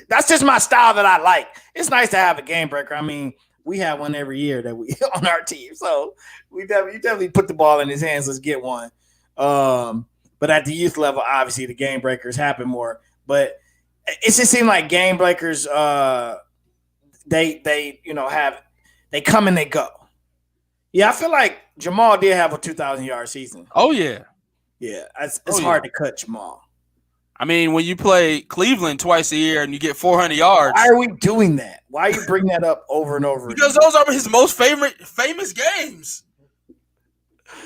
That's just my style that I like. It's nice to have a game breaker. I mean, we have one every year that we on our team, so you definitely put the ball in his hands. Let's get one. But at the youth level, obviously the game breakers happen more. But it just seemed like game breakers, they come and they go. Yeah, I feel like Jamal did have a 2,000-yard season. Oh yeah, it's hard to cut Jamal. I mean, when you play Cleveland twice a year and you get 400 yards. Why are we doing that? Why are you bringing that up over and over Because again? those are his most famous games.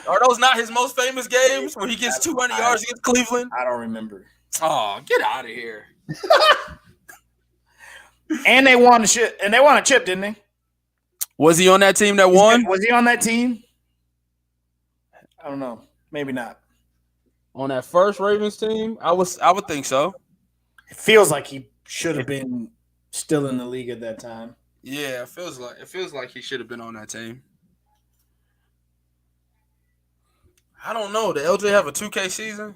Are those not his most famous games where he gets 200 yards against Cleveland? I don't remember. Oh, get out of here. And they won a chip, didn't they? Was he on that team that won? Was he on that team? I don't know. Maybe not. On that first Ravens team? I would think so. It feels like he should have been still in the league at that time. Yeah, it feels like he should have been on that team. I don't know. Did LJ have a 2K season?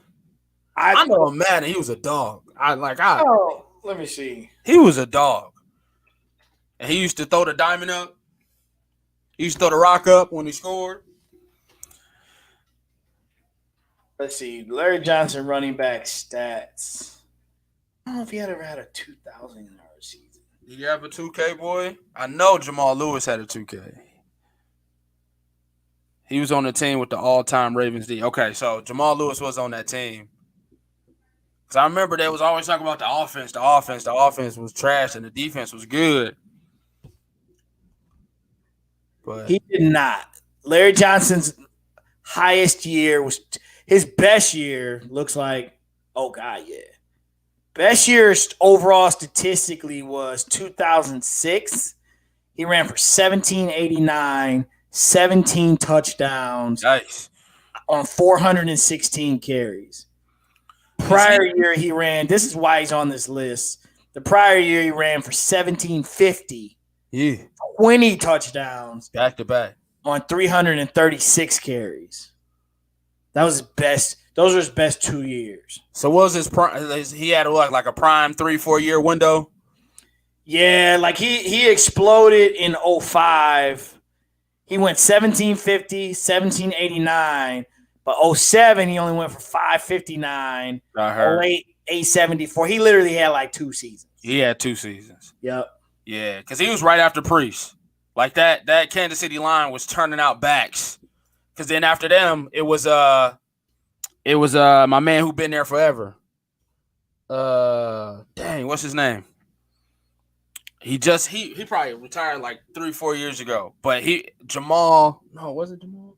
I know him mad and he was a dog. Let me see. He was a dog. And he used to throw the diamond up. He used to throw the rock up when he scored. Let's see. Larry Johnson running back stats. I don't know if he ever had a 2,000-yard season. Did you have a 2K, boy? I know Jamal Lewis had a 2K. He was on the team with the all-time Ravens D. Okay, so Jamal Lewis was on that team. Because I remember they was always talking about the offense. The offense was trash and the defense was good. But he did not. Larry Johnson's highest year was his best year. Looks like, oh God, yeah. Best year overall statistically was 2006. He ran for 1789, 17 touchdowns, nice, on 416 carries. Prior year he ran. This is why he's on this list. The prior year he ran for 1750. Yeah. 20 touchdowns. Back to back. On 336 carries. That was his best. Those were his best 2 years. So what was his prime? He had like a prime 3-4 year window? Yeah, like he exploded in 05. He went 1750, 1789. But 07, he only went for 559. I heard. 08, 874. He literally had like 2 seasons. He had 2 seasons. Yep. Yeah, because he was right after Priest. Like that Kansas City line was turning out backs. Because then after them, it was my man who been there forever. Dang, what's his name? He probably retired like 3-4 years ago. But Jamal. No, was it Jamal?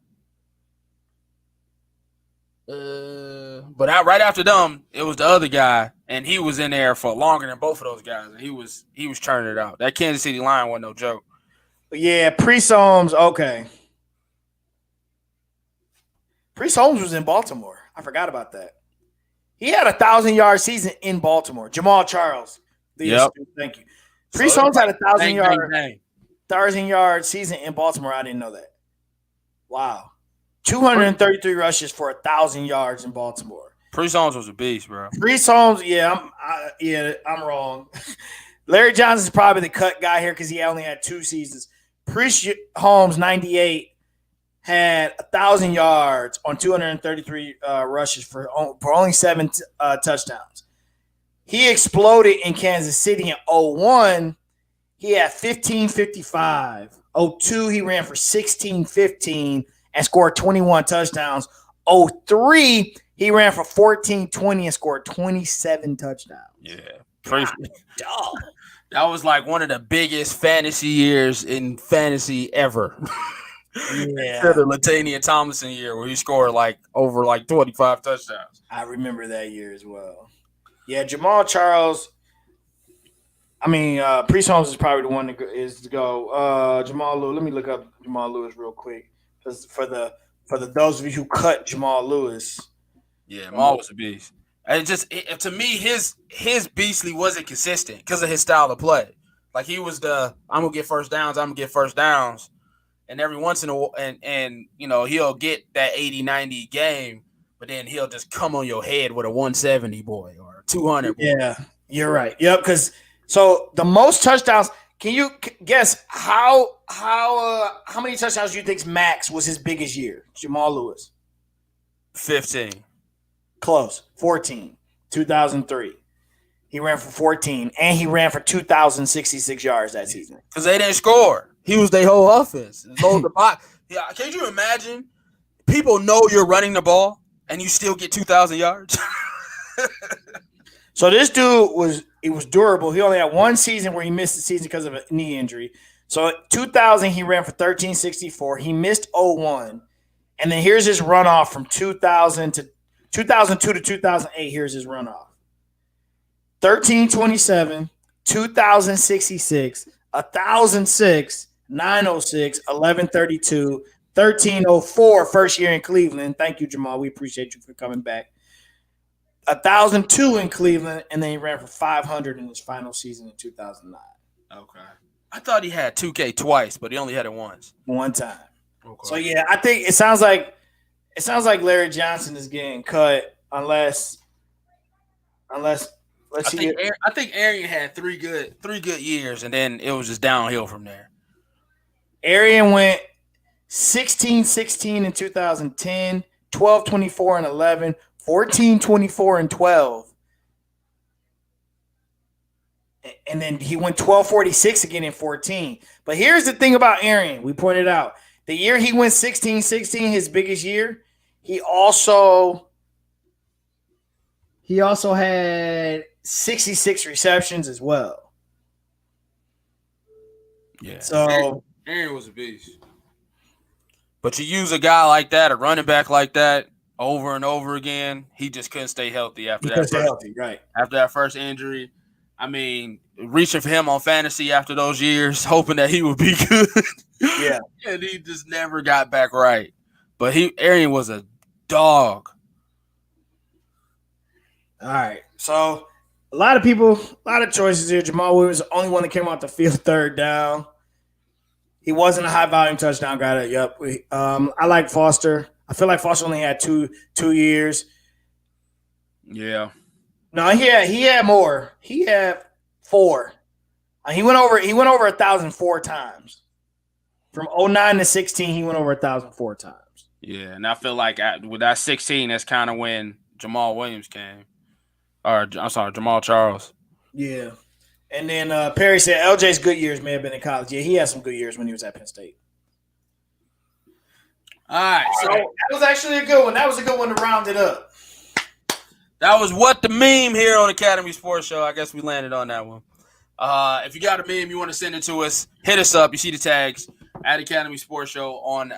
But right after them, it was the other guy, and he was in there for longer than both of those guys. And he was churning it out. That Kansas City line wasn't no joke. Yeah, Priest Holmes. Okay, Priest Holmes was in Baltimore. I forgot about that. He had a 1,000-yard season in Baltimore. Jamal Charles. Yep. Thank you. Priest Holmes had a 1,000-yard season in Baltimore. I didn't know that. Wow. 233 rushes for 1,000 yards in Baltimore. Priest Holmes was a beast, bro. Priest Holmes, I'm wrong. Larry Johnson's probably the cut guy here because he only had 2 seasons. Priest Holmes, 98, had 1,000 yards on 233 rushes for only 7 touchdowns. He exploded in Kansas City in 01. He had 1555. 02, he ran for 1615 and scored 21 touchdowns. 03, he ran for 1420 and scored 27 touchdowns. Yeah. That was like one of the biggest fantasy years in fantasy ever. Yeah. The Latavius Tomlinson year where he scored like over like 25 touchdowns. I remember that year as well. Yeah, Jamal Charles. I mean, Priest Holmes is probably the one to go. Jamal Lewis. Let me look up Jamal Lewis real quick. For the those of you who cut Jamal Lewis. Yeah, Jamal was a beast. And to me, his beastly wasn't consistent because of his style of play. Like he was I'm gonna get first downs. And every once in a while, and he'll get that 80-90 game, but then he'll just come on your head with a 170 boy or a 200 boy. You're right. Yep. Because so the most touchdowns. Can you guess how many touchdowns do you think Max was his biggest year? Jamal Lewis. 15. Close. 14. 2003. He ran for 14, and he ran for 2,066 yards that season. Because they didn't score. He was their whole offense. Load the box. Yeah, can you imagine? People know you're running the ball, and you still get 2,000 yards. So this dude was durable. He only had one season where he missed the season because of a knee injury. So 2000, he ran for 1,364. He missed 01. And then here's his runoff from 2002 to 2008. Here's his runoff. 1,327, 2,066, 1,006, 906, 1,132, 1,304 first year in Cleveland. Thank you, Jamal. We appreciate you for coming back. 1,002 in Cleveland, and then he ran for 500 in his final season in 2009. Okay. I thought he had 2K twice, but he only had it once. One time. Okay. So yeah, I think it sounds like Larry Johnson is getting cut unless let's see. I think Arian had three good years, and then it was just downhill from there. Arian went 16-16 in 2010, 12-24 in 11, 14-24 in 12. And then he went 12-46 again in 14. But here's the thing about Arian. We pointed out the year he went 16-16, his biggest year, he also had 66 receptions as well. Yeah. So Arian was a beast. But you use a guy like that, a running back like that, over and over again, he just couldn't stay healthy after that first injury. I mean, reaching for him on fantasy after those years, hoping that he would be good. Yeah. And he just never got back right. But Arian was a dog. All right. So a lot of choices here. Jamal Williams, the only one that came off the field third down. He wasn't a high volume touchdown guy. Yep. I like Foster. I feel like Foster only had two years. Yeah. No, he had more. He had 4. He went over 1,004 times. From 09 to 16, he went over 1,004 times. Yeah, and I feel like with that 16, that's kind of when Jamal Williams came. Or, I'm sorry, Jamal Charles. Yeah. And then Perry said LJ's good years may have been in college. Yeah, he had some good years when he was at Penn State. All right. So that was actually a good one. That was a good one to round it up. That was What the Meme here on Academy Sports Show. I guess we landed on that one. If you got a meme you want to send it to us, hit us up. You see the tags at Academy Sports Show on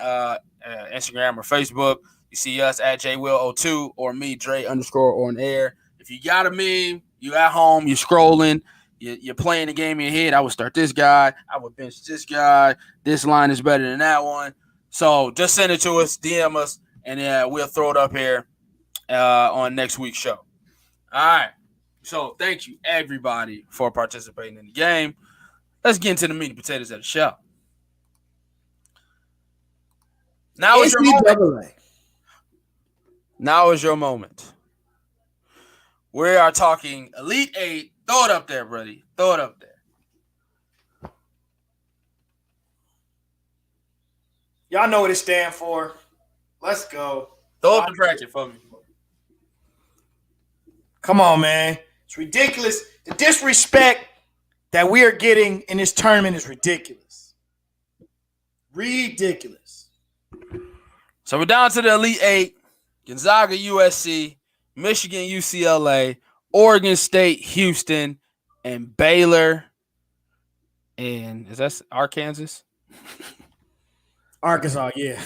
Instagram or Facebook. You see us at JWill02 or me, Dre _ on air. If you got a meme, you at home, you're scrolling, you're playing the game in your head. I would start this guy. I would bench this guy. This line is better than that one. So just send it to us, DM us, and we'll throw it up here on next week's show. All right. So thank you, everybody, for participating in the game. Let's get into the meat and potatoes of the show. Now is your moment. Now is your moment. We are talking Elite 8. Throw it up there, buddy. Throw it up there. Y'all know what it stands for. Let's go. Throw up the bracket for me. Come on, man. It's ridiculous. The disrespect that we are getting in this tournament is ridiculous. Ridiculous. So we're down to the Elite 8. Gonzaga, USC, Michigan, UCLA, Oregon State, Houston, and Baylor. And is that Arkansas? Arkansas, yeah.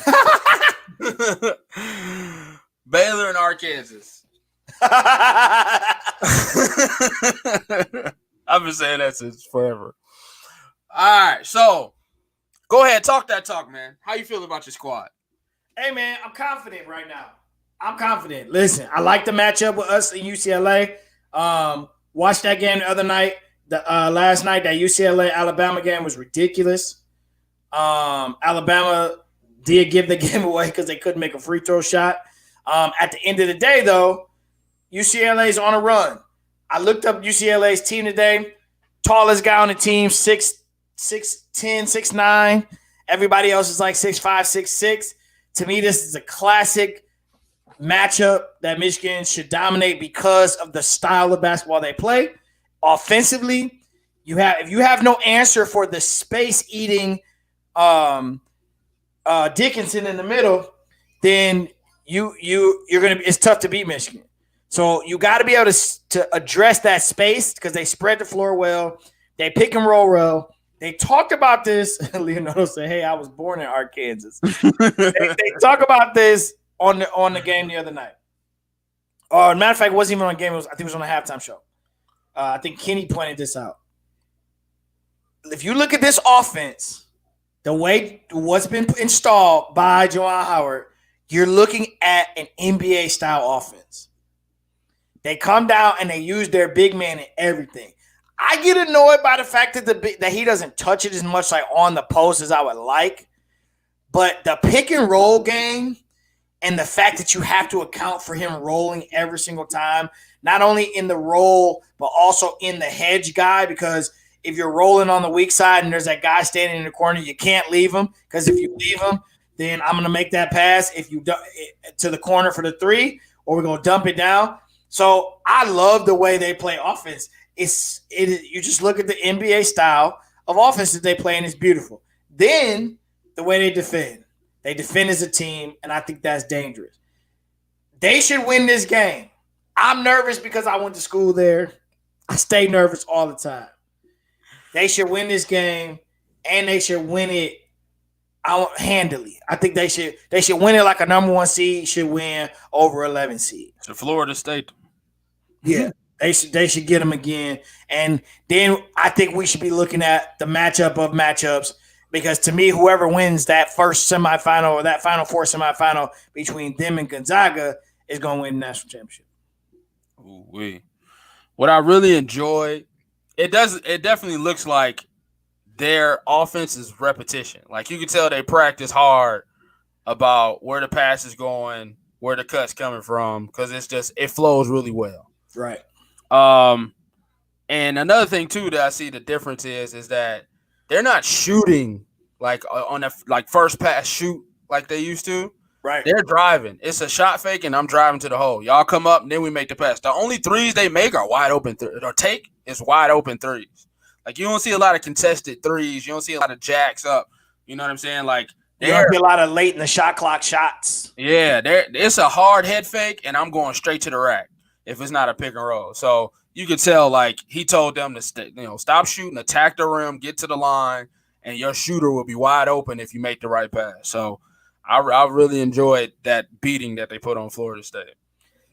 Baylor and Arkansas. I've been saying that since forever. All right, so go ahead, talk that talk, man. How you feel about your squad? Hey, man, I'm confident right now. I'm confident. Listen, I like the matchup with us and UCLA. Watched that game the other night. Last night, that UCLA-Alabama game was ridiculous. Alabama did give the game away because they couldn't make a free throw shot. At the end of the day, though, UCLA is on a run. I looked up UCLA's team today. Tallest guy on the team, 6'10", 6'9". Everybody else is like 6'5", 6'6". To me, this is a classic matchup that Michigan should dominate because of the style of basketball they play. Offensively, if you have no answer for the space-eating Dickinson in the middle, then it's tough to beat Michigan. So you got to be able to address that space because they spread the floor well. They pick and roll well. They talked about this. Leonardo said, "Hey, I was born in Arkansas." they talk about this on the game the other night. Matter of fact, it wasn't even on the game. I think it was on a halftime show. I think Kenny pointed this out. If you look at this offense, the way what's been installed by Juwan Howard, you're looking at an NBA-style offense. They come down and they use their big man in everything. I get annoyed by the fact that he doesn't touch it as much like on the post as I would like. But the pick and roll game and the fact that you have to account for him rolling every single time, not only in the roll, but also in the hedge guy, because if you're rolling on the weak side and there's that guy standing in the corner, you can't leave him, because if you leave him, then I'm going to make that pass if you to the corner for the three, or we're going to dump it down. So I love the way they play offense. You just look at the NBA style of offense that they play, and it's beautiful. Then the way they defend as a team, and I think that's dangerous. They should win this game. I'm nervous because I went to school there. I stay nervous all the time. They should win this game, and they should win it handily. I think they should win it like a number 1 seed should win over 11 seed. To Florida State. Yeah, they should get them again. And then I think we should be looking at the matchup of matchups, because to me, whoever wins that first semifinal or that Final Four semifinal between them and Gonzaga is going to win the national championship. Ooh-wee. What I really enjoy, it definitely looks like their offense is repetition. Like, you can tell they practice hard about where the pass is going, where the cut's coming from, because it flows really well. Right. And another thing too that I see the difference is that they're not shooting like on the first pass shoot like they used to. Right. They're driving. It's a shot fake, and I'm driving to the hole. Y'all come up, and then we make the pass. The only threes they make are wide open wide open threes. Like, you don't see a lot of contested threes. You don't see a lot of jacks up. You know what I'm saying? Like, you don't see a lot of late in the shot clock shots. Yeah, it's a hard head fake, and I'm going straight to the rack if it's not a pick and roll. So you could tell, like, he told them to stop shooting, attack the rim, get to the line, and your shooter will be wide open if you make the right pass. So I really enjoyed that beating that they put on Florida State.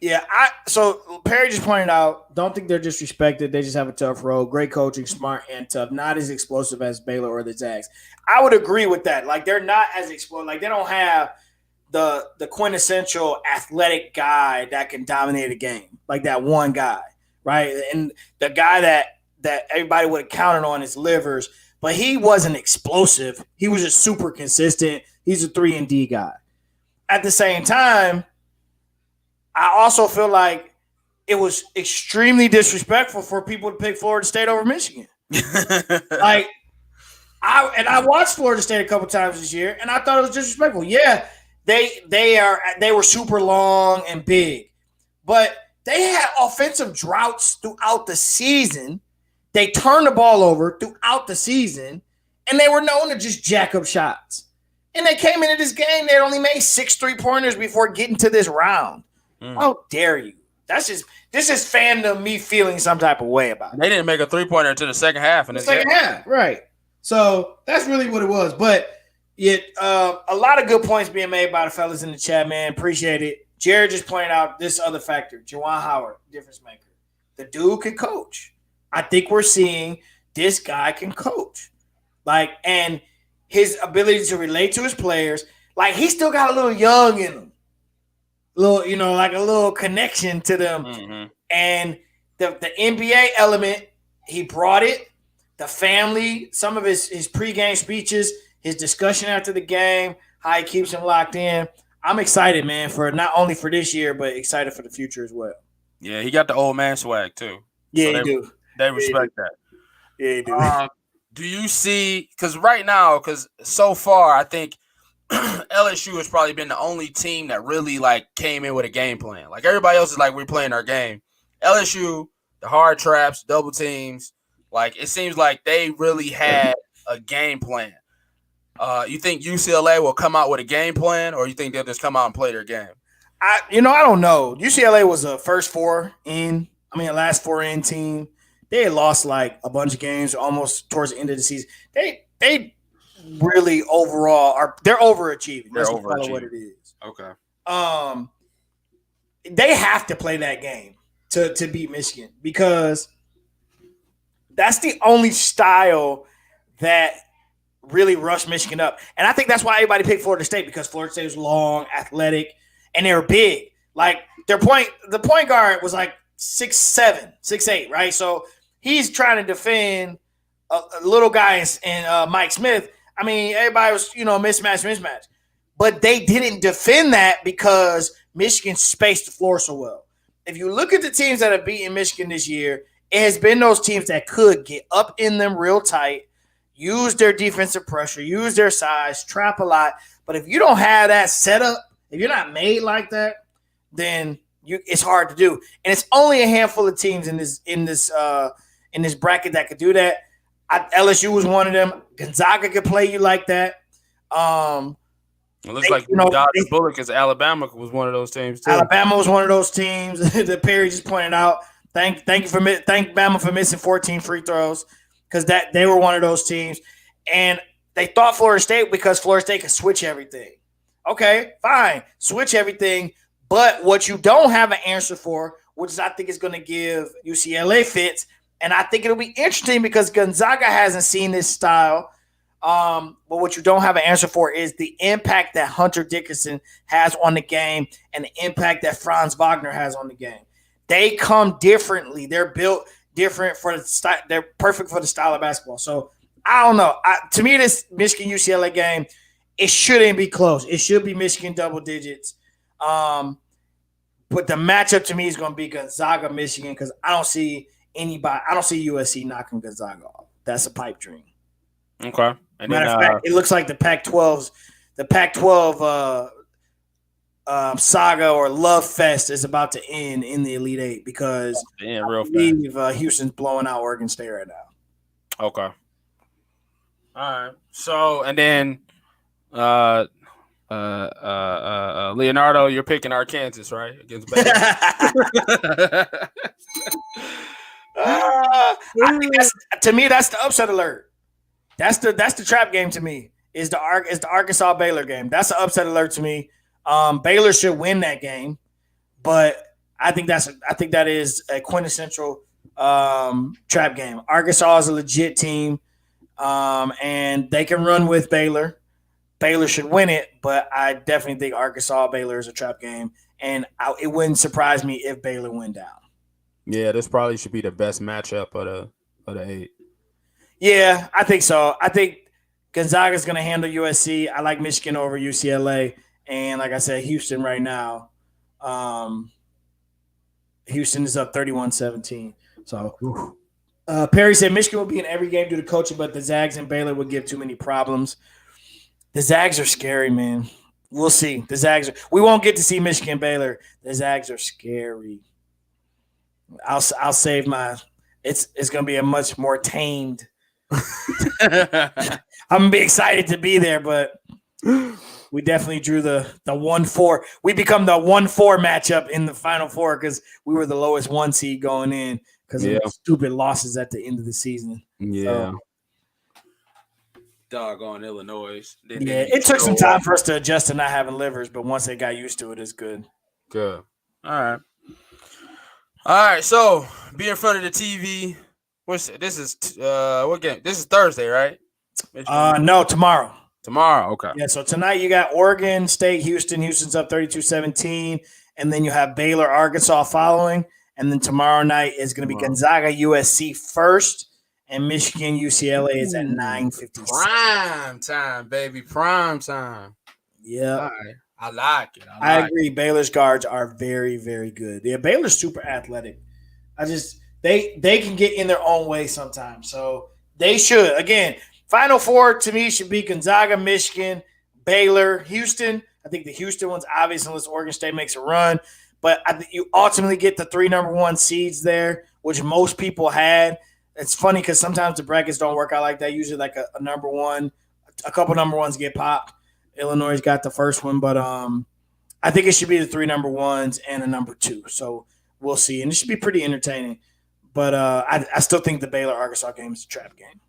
Yeah, so Perry just pointed out, don't think they're disrespected. They just have a tough road. Great coaching, smart and tough. Not as explosive as Baylor or the Zags. I would agree with that. Like, they're not as explosive. Like, they don't have the quintessential athletic guy that can dominate a game. Like that one guy, right? And the guy that everybody would have counted on is Livers, but he wasn't explosive. He was just super consistent. He's a 3-and-D guy. At the same time, I also feel like it was extremely disrespectful for people to pick Florida State over Michigan. I watched Florida State a couple times this year, and I thought it was disrespectful. Yeah, they were super long and big, but they had offensive droughts throughout the season. They turned the ball over throughout the season, and they were known to just jack up shots. And they came into this game, they only made 6 3-pointers before getting to this round. How dare you? This is fandom me feeling some type of way about it. They didn't make a 3-pointer until the second half. In the second half, right. So that's really what it was. But a lot of good points being made by the fellas in the chat, man. Appreciate it. Jared just pointed out this other factor. Juwan Howard, difference maker. The dude can coach. I think we're seeing this guy can coach. And his ability to relate to his players. Like, he still got a little young in him. A little connection to them. Mm-hmm. And the NBA element, he brought it. The family, some of his pregame speeches, his discussion after the game, how he keeps him locked in. I'm excited, man, for not only for this year, but excited for the future as well. Yeah, he got the old man swag too. Yeah, So you do. they respect that. Yeah, you do. Do you see? Because right now, so far, I think LSU has probably been the only team that really like came in with a game plan. Like everybody else is like, we're playing our game. LSU, the hard traps, double teams, like it seems like they really had a game plan. You think UCLA will come out with a game plan, or you think they'll just come out and play their game? I don't know. UCLA was a last four in team. They had lost like a bunch of games almost towards the end of the season. They really overall they're overachieving. They're That's overachieving. what it is. Okay. They have to play that game to beat Michigan because that's the only style that really rushed Michigan up. And I think that's why everybody picked Florida State, because Florida State was long, athletic, and they were big. Like the point guard was like 6'7", 6'8", right? So he's trying to defend a little guy in Mike Smith. I mean, everybody was, mismatch. But they didn't defend that because Michigan spaced the floor so well. If you look at the teams that have beaten Michigan this year, it has been those teams that could get up in them real tight, use their defensive pressure, use their size, trap a lot. But if you don't have that setup, if you're not made like that, then it's hard to do. And it's only a handful of teams in this bracket that could do that. LSU was one of them. Gonzaga could play you like that. It looks like you dodged the bullet because Alabama was one of those teams too. Alabama was one of those teams that Perry just pointed out. Thank Bama for missing 14 free throws, because they were one of those teams. And they thought Florida State, because Florida State could switch everything. Okay, fine, switch everything. But what you don't have an answer for, which I think is going to give UCLA fits, and I think it'll be interesting because Gonzaga hasn't seen this style. But what you don't have an answer for is the impact that Hunter Dickinson has on the game and the impact that Franz Wagner has on the game. They come differently. They're built different for the style. They're perfect for the style of basketball. So I don't know. To me, this Michigan UCLA game, it shouldn't be close. It should be Michigan double digits. But the matchup to me is going to be Gonzaga Michigan, because I don't see USC knocking Gonzaga off. That's a pipe dream. Okay. And Matter of fact, it looks like the Pac-12 saga or love fest is about to end in the Elite Eight, because I believe Houston's blowing out Oregon State right now. Okay. All right. So, and then Leonardo, you're picking Arkansas, right? Against Baylor. I think to me, that's the upset alert. That's the trap game to me. Is the Arkansas Baylor game. That's the upset alert to me. Baylor should win that game, but I think that is a quintessential trap game. Arkansas is a legit team, and they can run with Baylor. Baylor should win it, but I definitely think Arkansas Baylor is a trap game, and it wouldn't surprise me if Baylor went down. Yeah, this probably should be the best matchup of the 8. Yeah, I think so. I think Gonzaga's going to handle USC. I like Michigan over UCLA. And like I said, Houston right now, Houston is up 31-17. So Perry said Michigan will be in every game due to coaching, but the Zags and Baylor would give too many problems. The Zags are scary, man. We'll see. We won't get to see Michigan Baylor. The Zags are scary. I'll save my. It's going to be a much more tamed. I'm gonna be excited to be there, but we definitely drew the 1-4. We become the 1-4 matchup in the Final Four because we were the lowest 1 seed going in because of stupid losses at the end of the season. Yeah. Doggone Illinois. It took some time for us to adjust to not having livers, but once they got used to it, it's good. Good. All right. So be in front of the TV. This is what game? This is Thursday, right? No, tomorrow. Tomorrow, okay. Yeah, so tonight you got Oregon State, Houston. Houston's up 32-17, and then you have Baylor, Arkansas following, and then tomorrow night is going to be Gonzaga, USC first, and Michigan, UCLA is at 9:56. Prime time, baby, prime time. Yeah, right. I like it. I agree. Baylor's guards are very, very good. Yeah, Baylor's super athletic. They can get in their own way sometimes. So they should. Again, Final Four to me should be Gonzaga, Michigan, Baylor, Houston. I think the Houston one's obvious unless Oregon State makes a run. But I think you ultimately get the 3 number 1 seeds there, which most people had. It's funny because sometimes the brackets don't work out like that. Usually like a number 1, a couple number 1s get popped. Illinois got the first one, but I think it should be the 3 number 1s and a number 2. So we'll see. And it should be pretty entertaining. But I still think the Baylor-Arkansas game is a trap game.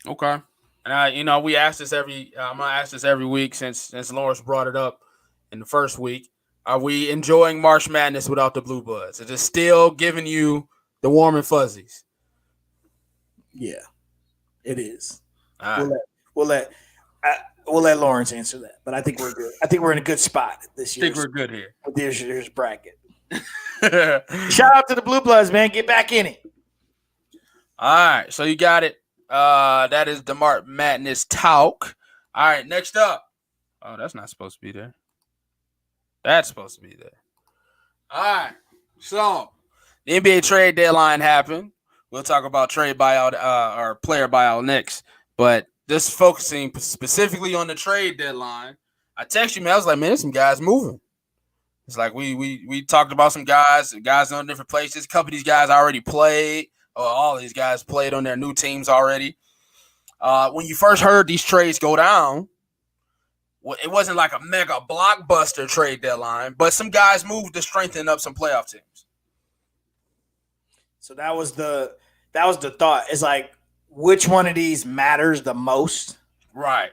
Okay. And we ask this I'm gonna ask this every week since Lawrence brought it up in the first week. Are we enjoying March Madness without the Blue Bloods? Is it still giving you the warm and fuzzies? Yeah, it is. Right. We'll let Lawrence answer that. But I think we're good. I think we're in a good spot this year. I think we're good here. With this year's bracket. Shout out to the Blue Bloods, man. Get back in it. All right, so you got it. That is the March Madness talk. All right, next up. Oh, that's not supposed to be there. That's supposed to be there. All right, so the NBA trade deadline happened. We'll talk about trade buyout or player buyout next. But this focusing specifically on the trade deadline. I texted you, man. I was like, man, there's some guys moving. It's like we talked about some guys on different places. A couple of these guys already played. All of these guys played on their new teams already. When you first heard these trades go down, it wasn't like a mega blockbuster trade deadline, but some guys moved to strengthen up some playoff teams. So that was the thought. It's like, which one of these matters the most? Right.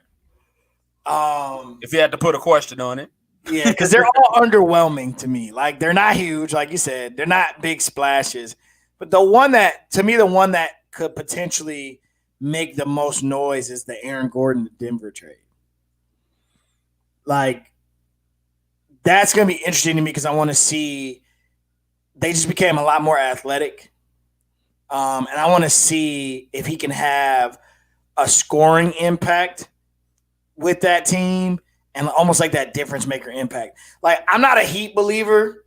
If you had to put a question on it. Yeah, because they're all underwhelming to me. Like, they're not huge, like you said. They're not big splashes. But the one that could potentially make the most noise is the Aaron Gordon Denver trade. Like, that's going to be interesting to me because I want to see – they just became a lot more athletic. And I want to see if he can have a scoring impact with that team and almost like that difference maker impact. Like, I'm not a Heat believer.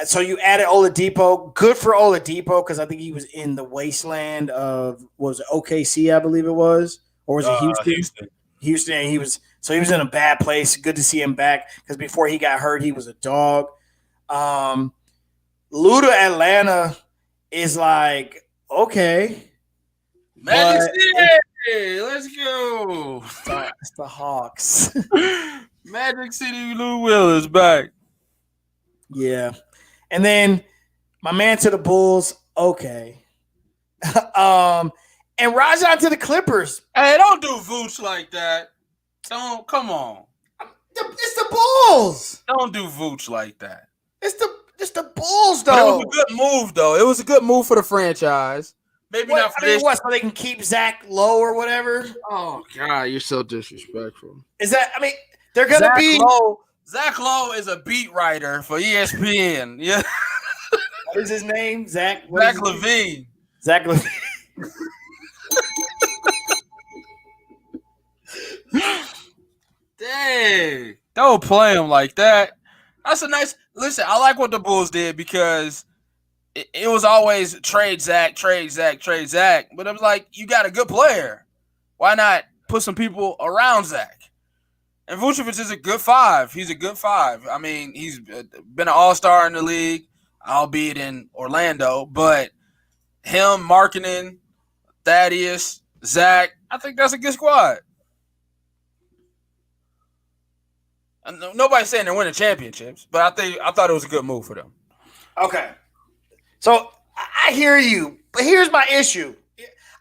So you added Oladipo. Good for Oladipo because I think he was in the wasteland of was it OKC, I believe it was, or was it Houston? Houston. He was in a bad place. Good to see him back because before he got hurt, he was a dog. Luda Atlanta is like okay, Magic City, let's go. It's the Hawks. Magic City Lou Will is back. Yeah. And then my man to the Bulls, okay. And Rajon to the Clippers. Hey, don't do Vooch like that. Don't, come on. It's the Bulls. Don't do Vooch like that. It's the Bulls, though. But it was a good move, though. It was a good move for the franchise. Maybe not for this. What, so they can keep Zach low or whatever? Oh, God, you're so disrespectful. Is that, I mean, they're going to be. Zach Lowe is a beat writer for ESPN. Yeah. What is his name? Zach Levine. Zach Levine. Dang. Don't play him like that. That's a nice – listen, I like what the Bulls did because it was always trade Zach. But it was like, you got a good player. Why not put some people around Zach? And Vucevic is a good 5. He's a good 5. I mean, he's been an all-star in the league, albeit in Orlando. But him, Markkanen, Thaddeus, Zach, I think that's a good squad. Nobody's saying they're winning championships, but I thought it was a good move for them. Okay. So I hear you, but here's my issue.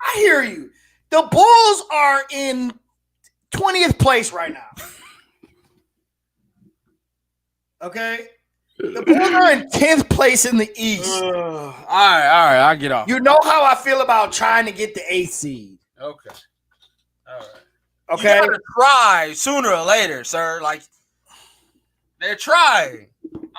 I hear you. The Bulls are in 20th place right now. Okay? The Bulls are in 10th place in the East. All right, I'll get off. You know how I feel about trying to get the 8th seed. Okay. All right. Okay? You gotta try sooner or later, sir. Like, they're trying.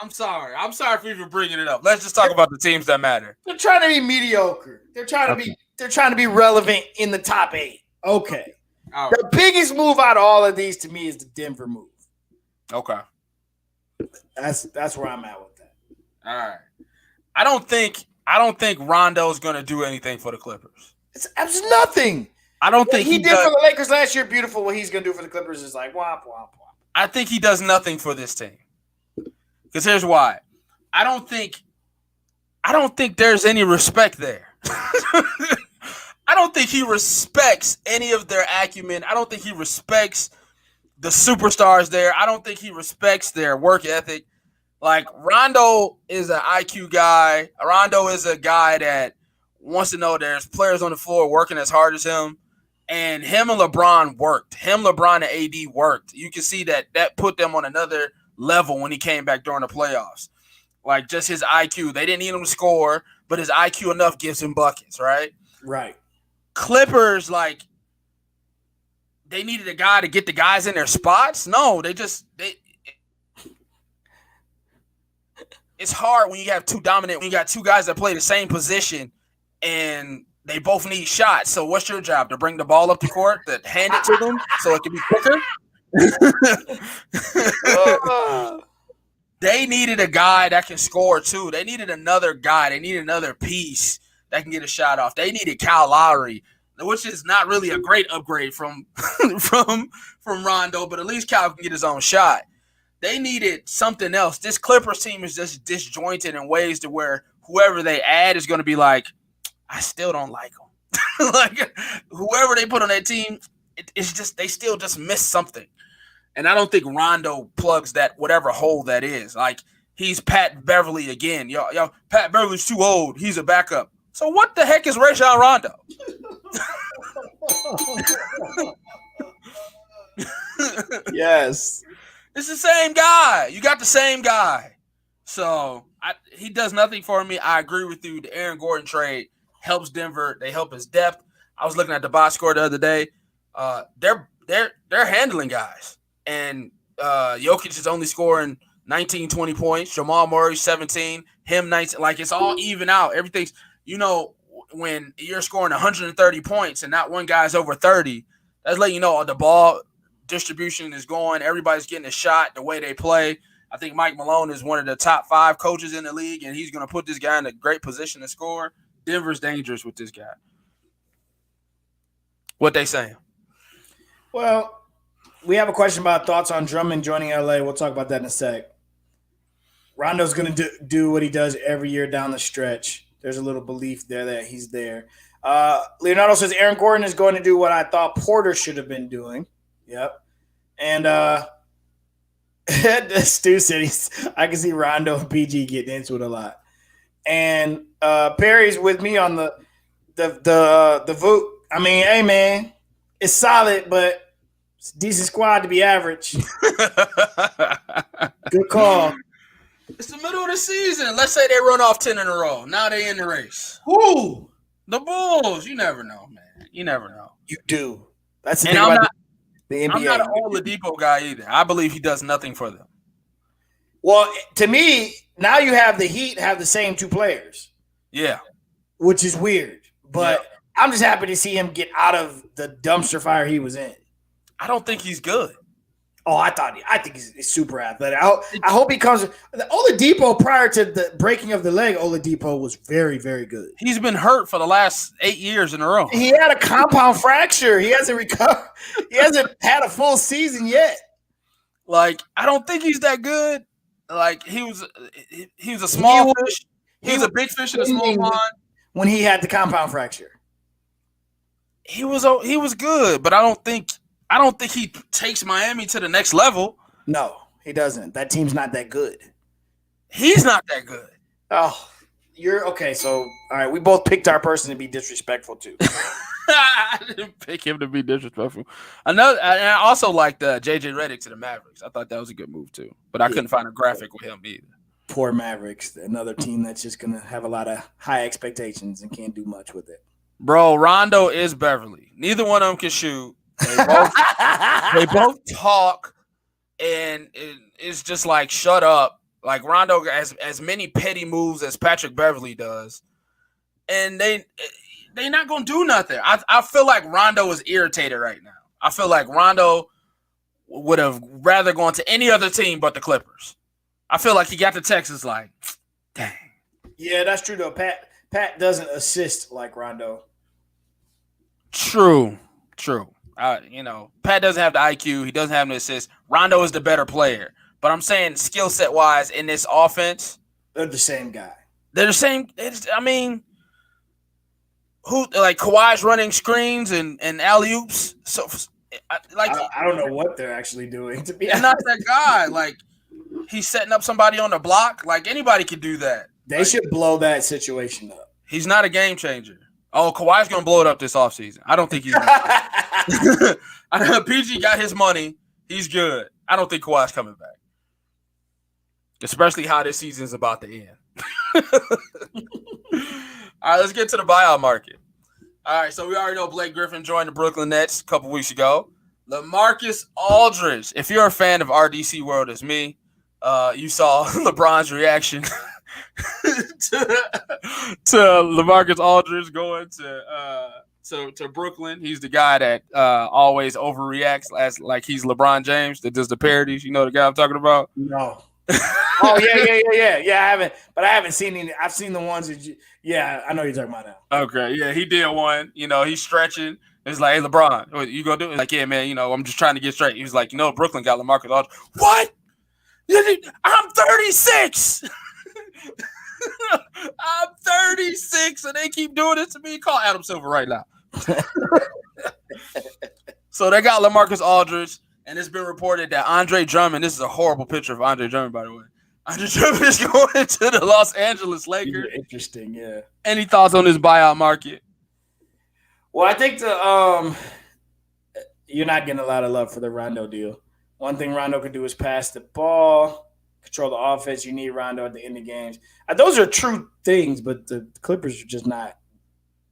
I'm sorry for even bringing it up. Let's just talk about the teams that matter. They're trying to be mediocre. They're trying to be relevant in the top 8. Okay. Right. The biggest move out of all of these to me is the Denver move. Okay. That's where I'm at with that. All right. I don't think I don't think Rondo's going to do anything for the Clippers. It's nothing. I don't What think he did for the Lakers last year. Beautiful. What he's going to do for the Clippers is like womp womp womp. I think he does nothing for this team. Because here's why. I don't think there's any respect there. I don't think he respects any of their acumen. I don't think he respects the superstars there. I don't think he respects their work ethic. Like, Rondo is an IQ guy. Rondo is a guy that wants to know there's players on the floor working as hard as him. And him and LeBron worked. LeBron, and AD worked. You can see that put them on another level when he came back during the playoffs. Like, just his IQ. They didn't need him to score, but his IQ enough gives him buckets, right? Right. Clippers, like, they needed a guy to get the guys in their spots. No, it's hard when you have when you got two guys that play the same position and they both need shots. So what's your job? To bring the ball up the court, to hand it to them so it can be quicker? They needed a guy that can score too. They needed another guy. They needed another piece that can get a shot off. They needed Kyle Lowry, which is not really a great upgrade from Rondo, but at least Kyle can get his own shot. They needed something else. This Clippers team is just disjointed in ways to where whoever they add is going to be like, I still don't like them. Like, whoever they put on that team, it's just they still just miss something. And I don't think Rondo plugs that whatever hole that is. Like, he's Pat Beverly again. Yo, Pat Beverly's too old. He's a backup. So what the heck is Rajon Rondo? Yes. It's the same guy. You got the same guy. So he does nothing for me. I agree with you. The Aaron Gordon trade helps Denver. They help his depth. I was looking at the box score the other day. They're handling guys. And Jokic is only scoring 19, 20 points. Jamal Murray, 17. Him, 19. Like, it's all even out. Everything's, when you're scoring 130 points and not one guy's over 30, that's letting you know the ball distribution is going. Everybody's getting a shot the way they play. I think Mike Malone is one of the top 5 coaches in the league, and he's going to put this guy in a great position to score. Denver's dangerous with this guy. What they saying? Well, we have a question about thoughts on Drummond joining LA. We'll talk about that in a sec. Rondo's going to do what he does every year down the stretch. There's a little belief there that he's there. Leonardo says Aaron Gordon is going to do what I thought Porter should have been doing. Yep. And Stu said I can see Rondo and PG getting into it a lot. And Perry's with me on the vote. I mean, hey, man, it's solid, but it's a decent squad to be average. Good call. It's the middle of the season. Let's say they run off 10 in a row. Now they in the race. Who? The Bulls. You never know, man. You never know. You do. That's the thing about the NBA. I'm not an Oladipo guy either. I believe he does nothing for them. Well, to me, now you have the Heat have the same 2 players. Yeah. Which is weird. But I'm just happy to see him get out of the dumpster fire he was in. I don't think he's good. Oh, I think he's super athletic. I hope he comes. The Oladipo, prior to the breaking of the leg, Oladipo was very, very good. He's been hurt for the last 8 years in a row. He had a compound fracture. He hasn't recovered. He hasn't had a full season yet. Like, I don't think he's that good. Like, he was a small fish. He was a big fish in a small pond. When he had the compound fracture, he was good, but I don't think he takes Miami to the next level. No, he doesn't. That team's not that good. He's not that good. Oh, you're okay. So, all right, we both picked our person to be disrespectful to. I didn't pick him to be disrespectful. I also liked JJ Redick to the Mavericks. I thought that was a good move too, but I couldn't find a graphic with him either. Poor Mavericks, another team that's just gonna have a lot of high expectations and can't do much with it. Bro, Rondo is Beverly. Neither one of them can shoot. They both talk, and it's just like, shut up. Like, Rondo has as many petty moves as Patrick Beverly does, and they not gonna do nothing. I feel like Rondo is irritated right now. I feel like Rondo would have rather gone to any other team but the Clippers. I feel like he got the Texas like, dang. Yeah, that's true though. Pat doesn't assist like Rondo. True. Pat doesn't have the IQ. He doesn't have the assist. Rondo is the better player. But I'm saying skill set wise in this offense, they're the same guy. They're the same. Who like Kawhi's running screens and alley oops. So I don't know what they're actually doing. To be honest, not that guy. Like he's setting up somebody on the block. Like anybody could do that. They should blow that situation up. He's not a game changer. Oh, Kawhi's gonna blow it up this offseason. I don't think he's gonna PG got his money. He's good. I don't think Kawhi's coming back. Especially how this season's about to end. All right, let's get to the buyout market. All right, so we already know Blake Griffin joined the Brooklyn Nets a couple weeks ago. LaMarcus Aldridge. If you're a fan of RDC World as me, you saw LeBron's reaction to LaMarcus Aldridge going to Brooklyn. He's the guy that always overreacts as like he's LeBron James that does the parodies. You know the guy I'm talking about? No. Oh yeah. I haven't seen any. I've seen the ones that I know you're talking about now. Okay, yeah, he did one. He's stretching. It's like, hey, LeBron, what you gonna do? It's like, yeah, man, I'm just trying to get straight. He was like, Brooklyn got LaMarcus Aldridge. What? I'm 36. I'm 36, and they keep doing this to me. Call Adam Silver right now. So they got LaMarcus Aldridge, and it's been reported that Andre Drummond. This is a horrible picture of Andre Drummond, by the way. Andre Drummond is going to the Los Angeles Lakers. Interesting, yeah. Any thoughts on this buyout market? Well, I think you're not getting a lot of love for the Rondo deal. One thing Rondo can do is pass the ball, control the offense. You need Rondo at the end of games. Those are true things, but the Clippers are just not.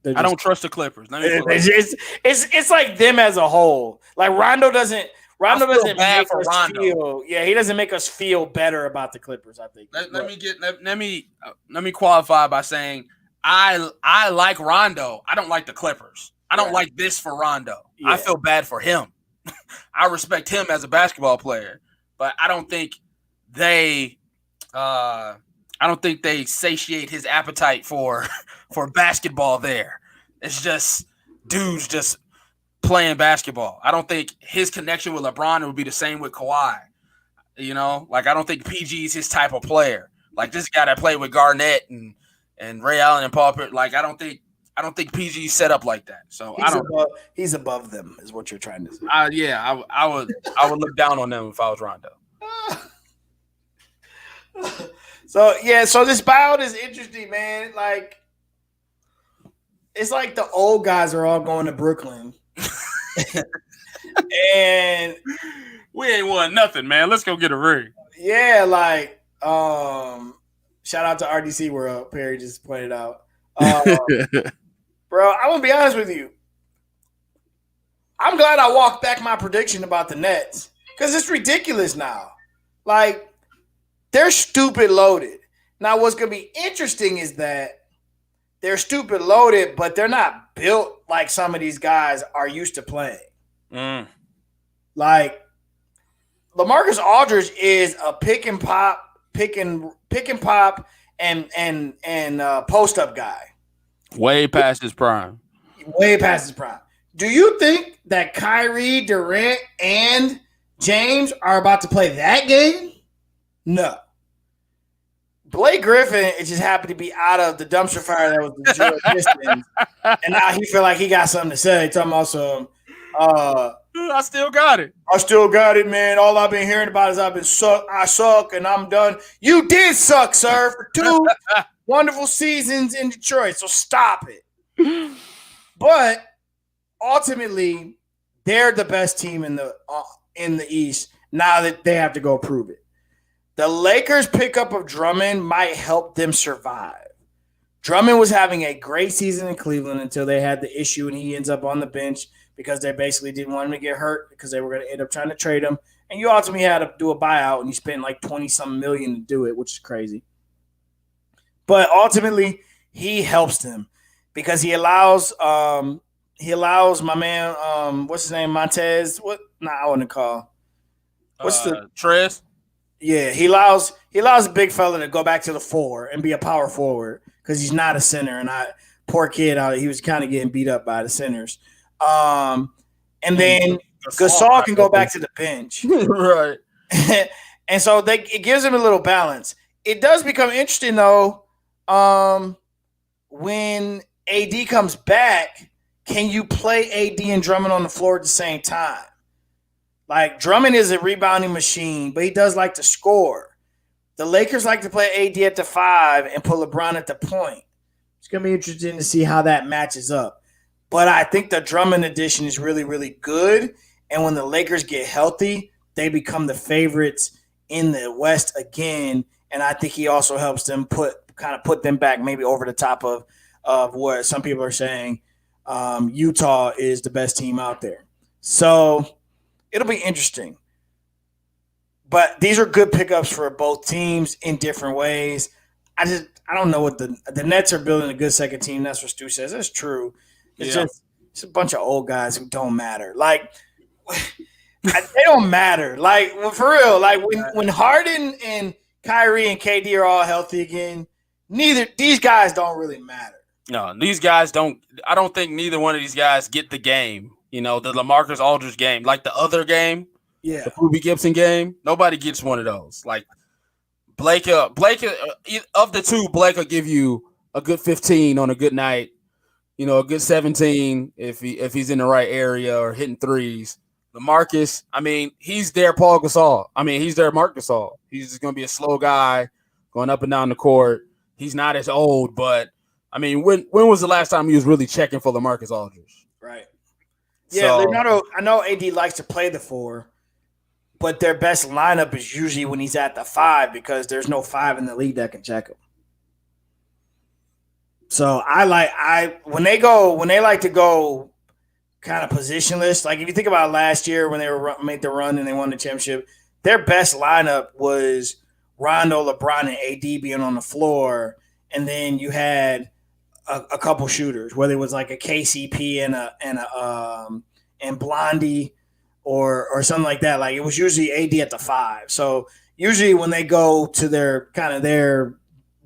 I don't trust the Clippers. It's like them as a whole. Like Rondo doesn't make us feel. Yeah, he doesn't make us feel better about the Clippers. I think. Let me qualify by saying I like Rondo. I don't like the Clippers. I don't like this for Rondo. Yeah. I feel bad for him. I respect him as a basketball player, but I don't think they satiate his appetite for basketball there. It's just dudes just playing basketball. I don't think his connection with LeBron would be the same with Kawhi. I don't think PG is his type of player. Like this guy that played with Garnett and Ray Allen and Paul Pierce. Like I don't think PG's set up like that. So he's above them, is what you're trying to say. I would look down on them if I was Rondo. So this buyout is interesting, man. Like it's like the old guys are all going to Brooklyn. And we ain't won nothing, man. Let's go get a ring. Yeah, like shout out to RDC World. Perry just pointed out. Bro, I want to be honest with you. I'm glad I walked back my prediction about the Nets because it's ridiculous now. Like they're stupid loaded. Now, what's going to be interesting is that they're stupid loaded, but they're not built like some of these guys are used to playing. Like LaMarcus Aldridge is a pick and pop and post up guy. Way past his prime. Do you think that Kyrie, Durant, and James are about to play that game? No. Blake Griffin, it just happened to be out of the dumpster fire that was the Detroit Pistons, and now he feel like he got something to say. Talking about some, I still got it. Man. All I've been hearing about is I suck, and I'm done. You did suck, sir, for 2 wonderful seasons in Detroit. So stop it. But ultimately, they're the best team in the East. Now that they have to go prove it. The Lakers' pickup of Drummond might help them survive. Drummond was having a great season in Cleveland until they had the issue, and he ends up on the bench because they basically didn't want him to get hurt because they were going to end up trying to trade him. And you ultimately had to do a buyout, and you spent like 20-something million to do it, which is crazy. But ultimately, he helps them because he allows my man, what's his name, Montez? I want to call. What's the Trez? Yeah, he allows a big fella to go back to the 4 and be a power forward because he's not a center, and poor kid, he was kind of getting beat up by the centers. And then Gasol can go back to the bench, right? And so it gives him a little balance. It does become interesting though, when AD comes back. Can you play AD and Drummond on the floor at the same time? Like, Drummond is a rebounding machine, but he does like to score. The Lakers like to play AD at the 5 and put LeBron at the point. It's going to be interesting to see how that matches up. But I think the Drummond addition is really, really good. And when the Lakers get healthy, they become the favorites in the West again. And I think he also helps them put them back maybe over the top of what some people are saying. Utah is the best team out there. So it'll be interesting. But these are good pickups for both teams in different ways. I don't know what the Nets are building a good second team. That's what Stu says. That's true. It's a bunch of old guys who don't matter. Like, they don't matter. Like, for real. Like, when Harden and Kyrie and KD are all healthy again, these guys don't really matter. No, these guys don't. I don't think neither one of these guys get the game. The LaMarcus Aldridge game, like the other game, the Ruby Gibson game. Nobody gets one of those. Like Blake of the two, Blake will give you a good 15 on a good night. A good 17 if he's in the right area or hitting threes. LaMarcus, he's their Paul Gasol. He's their Marc Gasol. He's just going to be a slow guy going up and down the court. He's not as old, but when was the last time he was really checking for LaMarcus Aldridge? Right. Yeah, I know AD likes to play the 4, but their best lineup is usually when he's at the 5 because there's no 5 in the league that can check him. So when they like to go kind of positionless, like if you think about last year when they made the run and they won the championship, their best lineup was Rondo, LeBron, and AD being on the floor, and then you had a couple shooters, whether it was like a KCP and Blondie or something like that. Like, it was usually AD at the 5. So usually when they go to their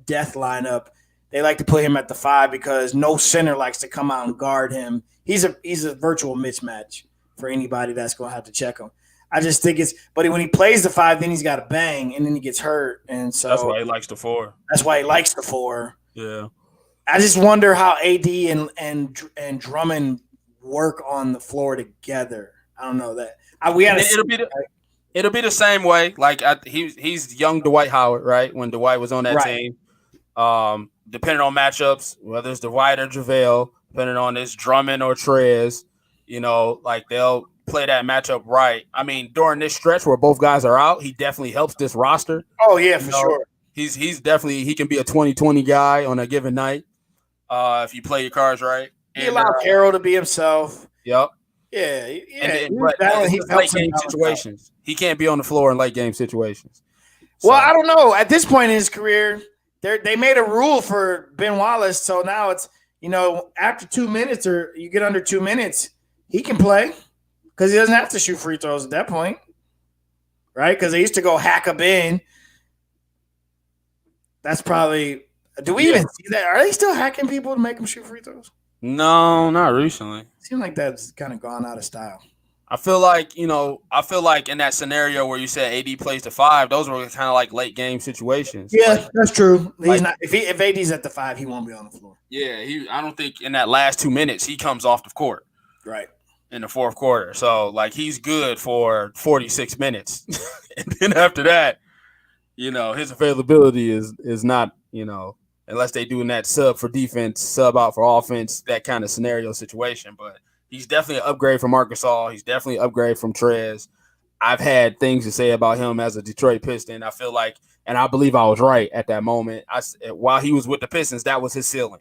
death lineup, they like to put him at the 5 because no center likes to come out and guard him. He's a virtual mismatch for anybody that's going to have to check him. I just think but when he plays the 5, then he's got to bang, and then he gets hurt, and so that's why he likes the 4. That's why he likes the 4. Yeah. I just wonder how AD and Drummond work on the floor together. I don't know that. It'll be the same way. Like, he's young Dwight Howard, right? When Dwight was on that team, depending on matchups, whether it's Dwight or JaVale, depending on this Drummond or Trez, like they'll play that matchup right. During this stretch where both guys are out, he definitely helps this roster. Oh yeah, for sure. He's definitely, he can be a 20-20 guy on a given night if you play your cards right. He allowed Carroll to be himself. Yep. Yeah. But he's late game situations. He can't be on the floor in late game situations. So. Well, I don't know. At this point in his career, they made a rule for Ben Wallace, so now it's after 2 minutes or you get under 2 minutes, he can play because he doesn't have to shoot free throws at that point, right? Because they used to go hack up in. That's probably. Do we even see that? Are they still hacking people to make them shoot free throws? No, not recently. Seems like that's kind of gone out of style. I feel like in that scenario where you said AD plays the 5, those were kind of like late game situations. Yeah, that's true. He's not. If AD's at the 5, he won't be on the floor. Yeah, I don't think in that last 2 minutes he comes off the court. Right. In the fourth quarter. So, like, he's good for 46 minutes. And then after that, his availability is not, unless they doing that sub for defense, sub out for offense, that kind of scenario situation. But he's definitely an upgrade from Marc Gasol. He's definitely an upgrade from Trez. I've had things to say about him as a Detroit Piston. I feel like, and I believe I was right at that moment. While he was with the Pistons, that was his ceiling.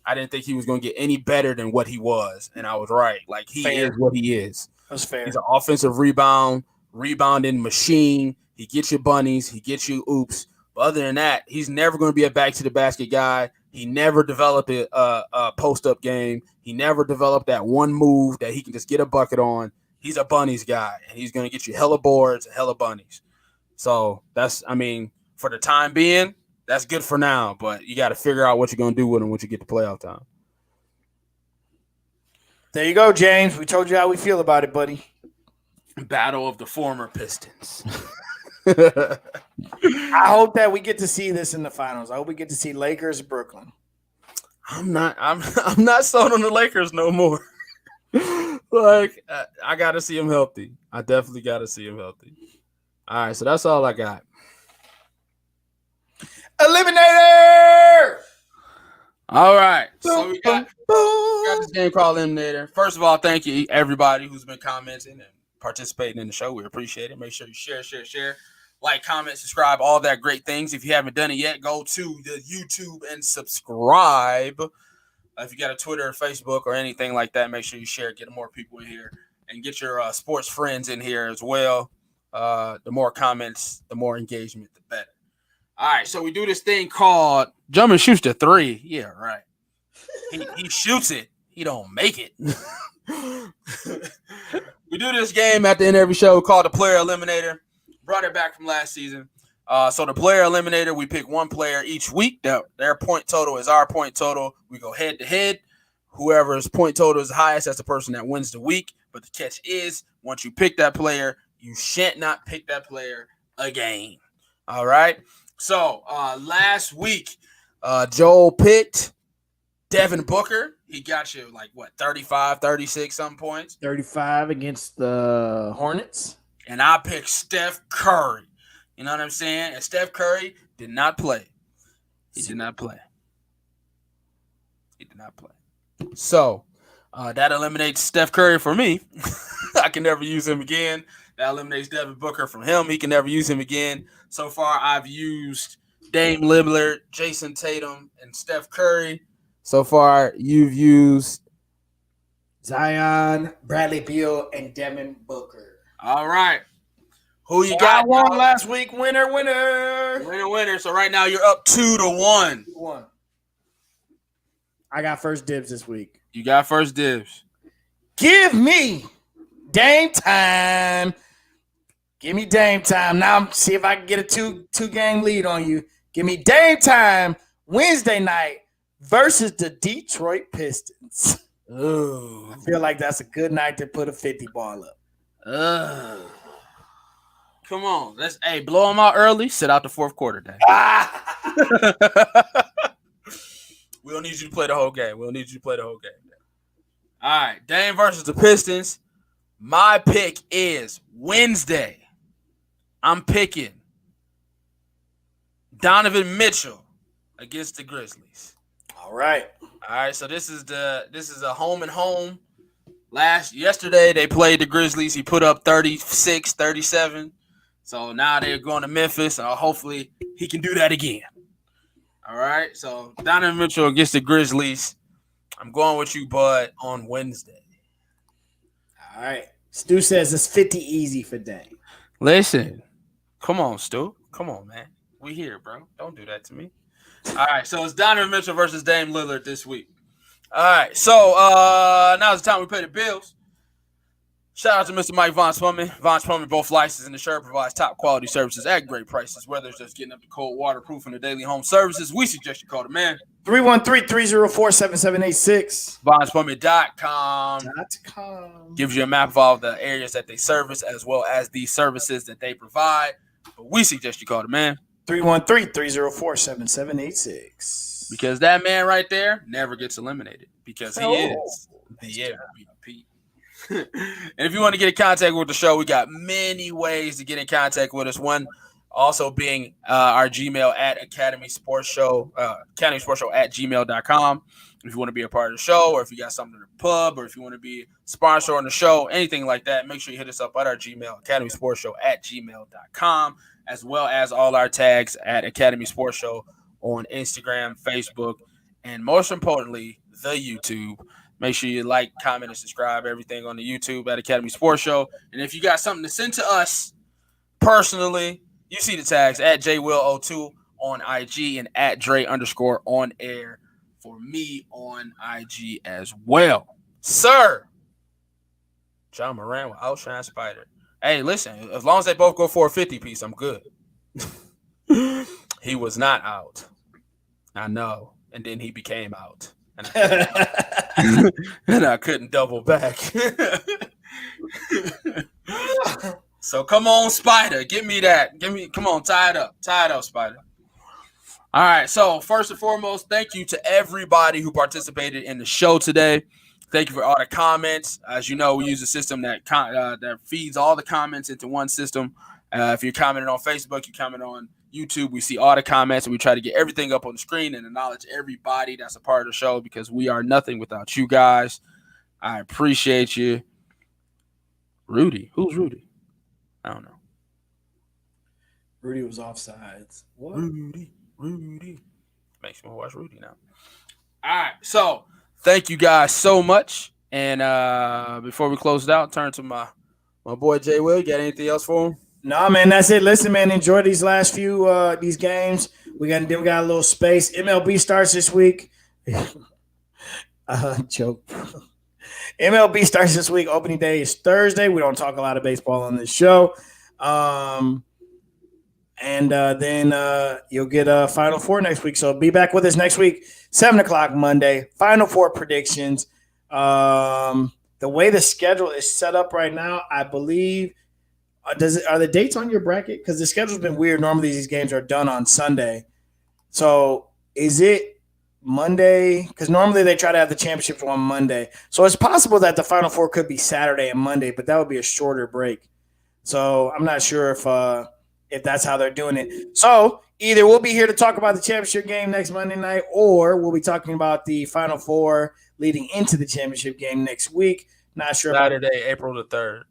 I didn't think he was going to get any better than what he was, and I was right. Like, he is what he is. That's fair. He's an offensive rebounding machine. He gets you bunnies. He gets you oops. But other than that, he's never going to be a back-to-the-basket guy. He never developed a post-up game. He never developed that one move that he can just get a bucket on. He's a bunnies guy, and he's going to get you hella boards and hella bunnies. So, for the time being, That's good for now, but you got to figure out what you're going to do with them once you get to playoff time. There you go, James. We told you how we feel about it, buddy. Battle of the former Pistons. I hope that we get to see this in the finals. I hope we get to see Lakers, Brooklyn. I'm not sold on the Lakers no more. Like, I got to see him healthy. I definitely got to see him healthy. All right, so that's all I got. Eliminator! All right, so we got this game called Eliminator. First of all, thank you everybody who's been commenting and participating in the show. We appreciate it. Make sure you share, like, comment, subscribe, all that great things. If you haven't done it yet, go to the YouTube and subscribe. If you got a Twitter or Facebook or anything like that, make sure you share, get more people in here, and get your sports friends in here as well. The more comments, the more engagement, the better. All right, so we do this thing called Jump and Shoots the Three. Yeah, right. He shoots it. He don't make it. We do this game at the end of every show called the Player Eliminator. Brought it back from last season. So the Player Eliminator, we pick one player each week. Their point total is our point total. We go head to head. Whoever's point total is highest, that's the person that wins the week. But the catch is, once you pick that player, you shan't not pick that player again. All right? So last week, Joel picked Devin Booker. He got you 35, 36 some points. 35 against the Hornets. And I picked Steph Curry. You know what I'm saying? And Steph Curry did not play. He did not play. So that eliminates Steph Curry for me. I can never use him again. That eliminates Devin Booker from him. He can never use him again. So far, I've used Dame Lillard, Jason Tatum, and Steph Curry. So far, you've used Zion, Bradley Beal, and Devin Booker. All right. Who you got? I won last week. Winner. So right now, you're up 2-1. 2-1. I got first dibs this week. You got first dibs. Give me Dame time. Give me Dame time. Now, see if I can get a two-game lead on you. Give me Dame time Wednesday night versus the Detroit Pistons. Ooh. I feel like that's a good night to put a 50 ball up. Come on. Blow them out early. Sit out the fourth quarter, Dame. We don't need you to play the whole game. All right. Dame versus the Pistons. My pick is Wednesday. I'm picking Donovan Mitchell against the Grizzlies. All right. So this is a home and home. Yesterday they played the Grizzlies. He put up 36, 37. So now they're going to Memphis. Hopefully he can do that again. All right. So Donovan Mitchell against the Grizzlies. I'm going with you, bud, on Wednesday. All right. Stu says it's 50 easy for Dame. Listen. Come on, Stu. Come on, man. We here, bro. Don't do that to me. All right, so it's Donovan Mitchell versus Dame Lillard this week. All right, so now's the time we pay the bills. Shout out to Mr. Mike Von Plumbing. Von Plumbing, both licensed in the shirt, provides top quality services at great prices. Whether it's just getting up to cold waterproofing or daily home services, we suggest you call the man. 313-304-7786. VonsPlumbing.com. Gives you a map of all the areas that they service as well as the services that they provide. But we suggest you call the man. 313-304-7786. Because that man right there never gets eliminated. Because he is the MVP. And if you want to get in contact with the show, we got many ways to get in contact with us. One also being our Gmail at Academy Sports Show at gmail.com. If you want to be a part of the show, or if you got something in the pub, or if you want to be a sponsor on the show, anything like that, make sure you hit us up at our Gmail, Academy Sports Show at gmail.com, as well as all our tags at Academy Sports Show on Instagram, Facebook, and most importantly, the YouTube. Make sure you like, comment, and subscribe everything on the YouTube at Academy Sports Show. And if you got something to send to us personally, you see the tags at JWill02 on IG and at Dre_on-air for me on IG as well. Sir, John Moran will outshine Spider. Hey, listen, as long as they both go for a 50 piece, I'm good. He was not out. I know. And then he became out. And I couldn't double back. So come on, Spider. Give me that. Come on, tie it up. Tie it up, Spider. All right. So first and foremost, thank you to everybody who participated in the show today. Thank you for all the comments. As you know, we use a system that feeds all the comments into one system. If you're commenting on Facebook, you comment on YouTube, we see all the comments, and we try to get everything up on the screen and acknowledge everybody that's a part of the show because we are nothing without you guys. I appreciate you. Rudy. Who's Rudy? I don't know. Rudy was offsides. What? Rudy. Makes me watch Rudy now. All right. So thank you guys so much. And before we close it out, turn to my boy Jay Will. You got anything else for him? No, man, that's it. Listen, man, enjoy these last few these games. We got a little space. MLB starts this week. Joke. MLB starts this week. Opening day is Thursday. We don't talk a lot of baseball on this show. And then you'll get Final Four next week. So be back with us next week, 7 o'clock Monday. Final Four predictions. The way the schedule is set up right now, I believe. Are the dates on your bracket? Because the schedule's been weird. Normally these games are done on Sunday. So is it Monday? Because normally they try to have the championships on Monday. So it's possible that the Final Four could be Saturday and Monday, but that would be a shorter break. So I'm not sure if that's how they're doing it. So either we'll be here to talk about the championship game next Monday night, or we'll be talking about the Final Four leading into the championship game next week. Not sure. Saturday, April the 3rd.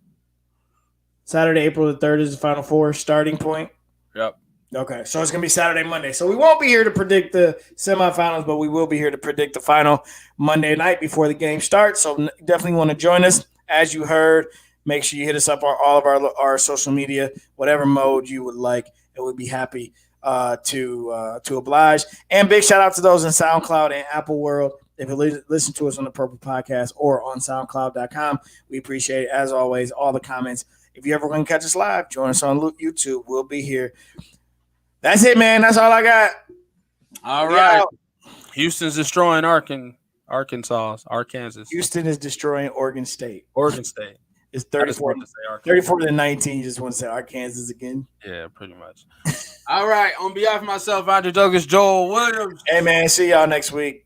Saturday, April the 3rd is the Final Four starting point? Yep. Okay, so it's going to be Saturday, Monday. So we won't be here to predict the semifinals, but we will be here to predict the final Monday night before the game starts. So definitely want to join us. As you heard, make sure you hit us up on all of our social media, whatever mode you would like, and we'd be happy to oblige. And big shout out to those in SoundCloud and Apple World. If you listen to us on the Purple Podcast or on SoundCloud.com, we appreciate it, as always, all the comments. If you ever want to catch us live, join us on YouTube. We'll be here. That's it, man. That's all I got. All right. Houston's destroying Arkansas. Houston is destroying Oregon State. It's 34 to 19. You just want to say Arkansas again? Yeah, pretty much. All right. On behalf of myself, Andre Douglas, Joel Williams. Hey, man. See y'all next week.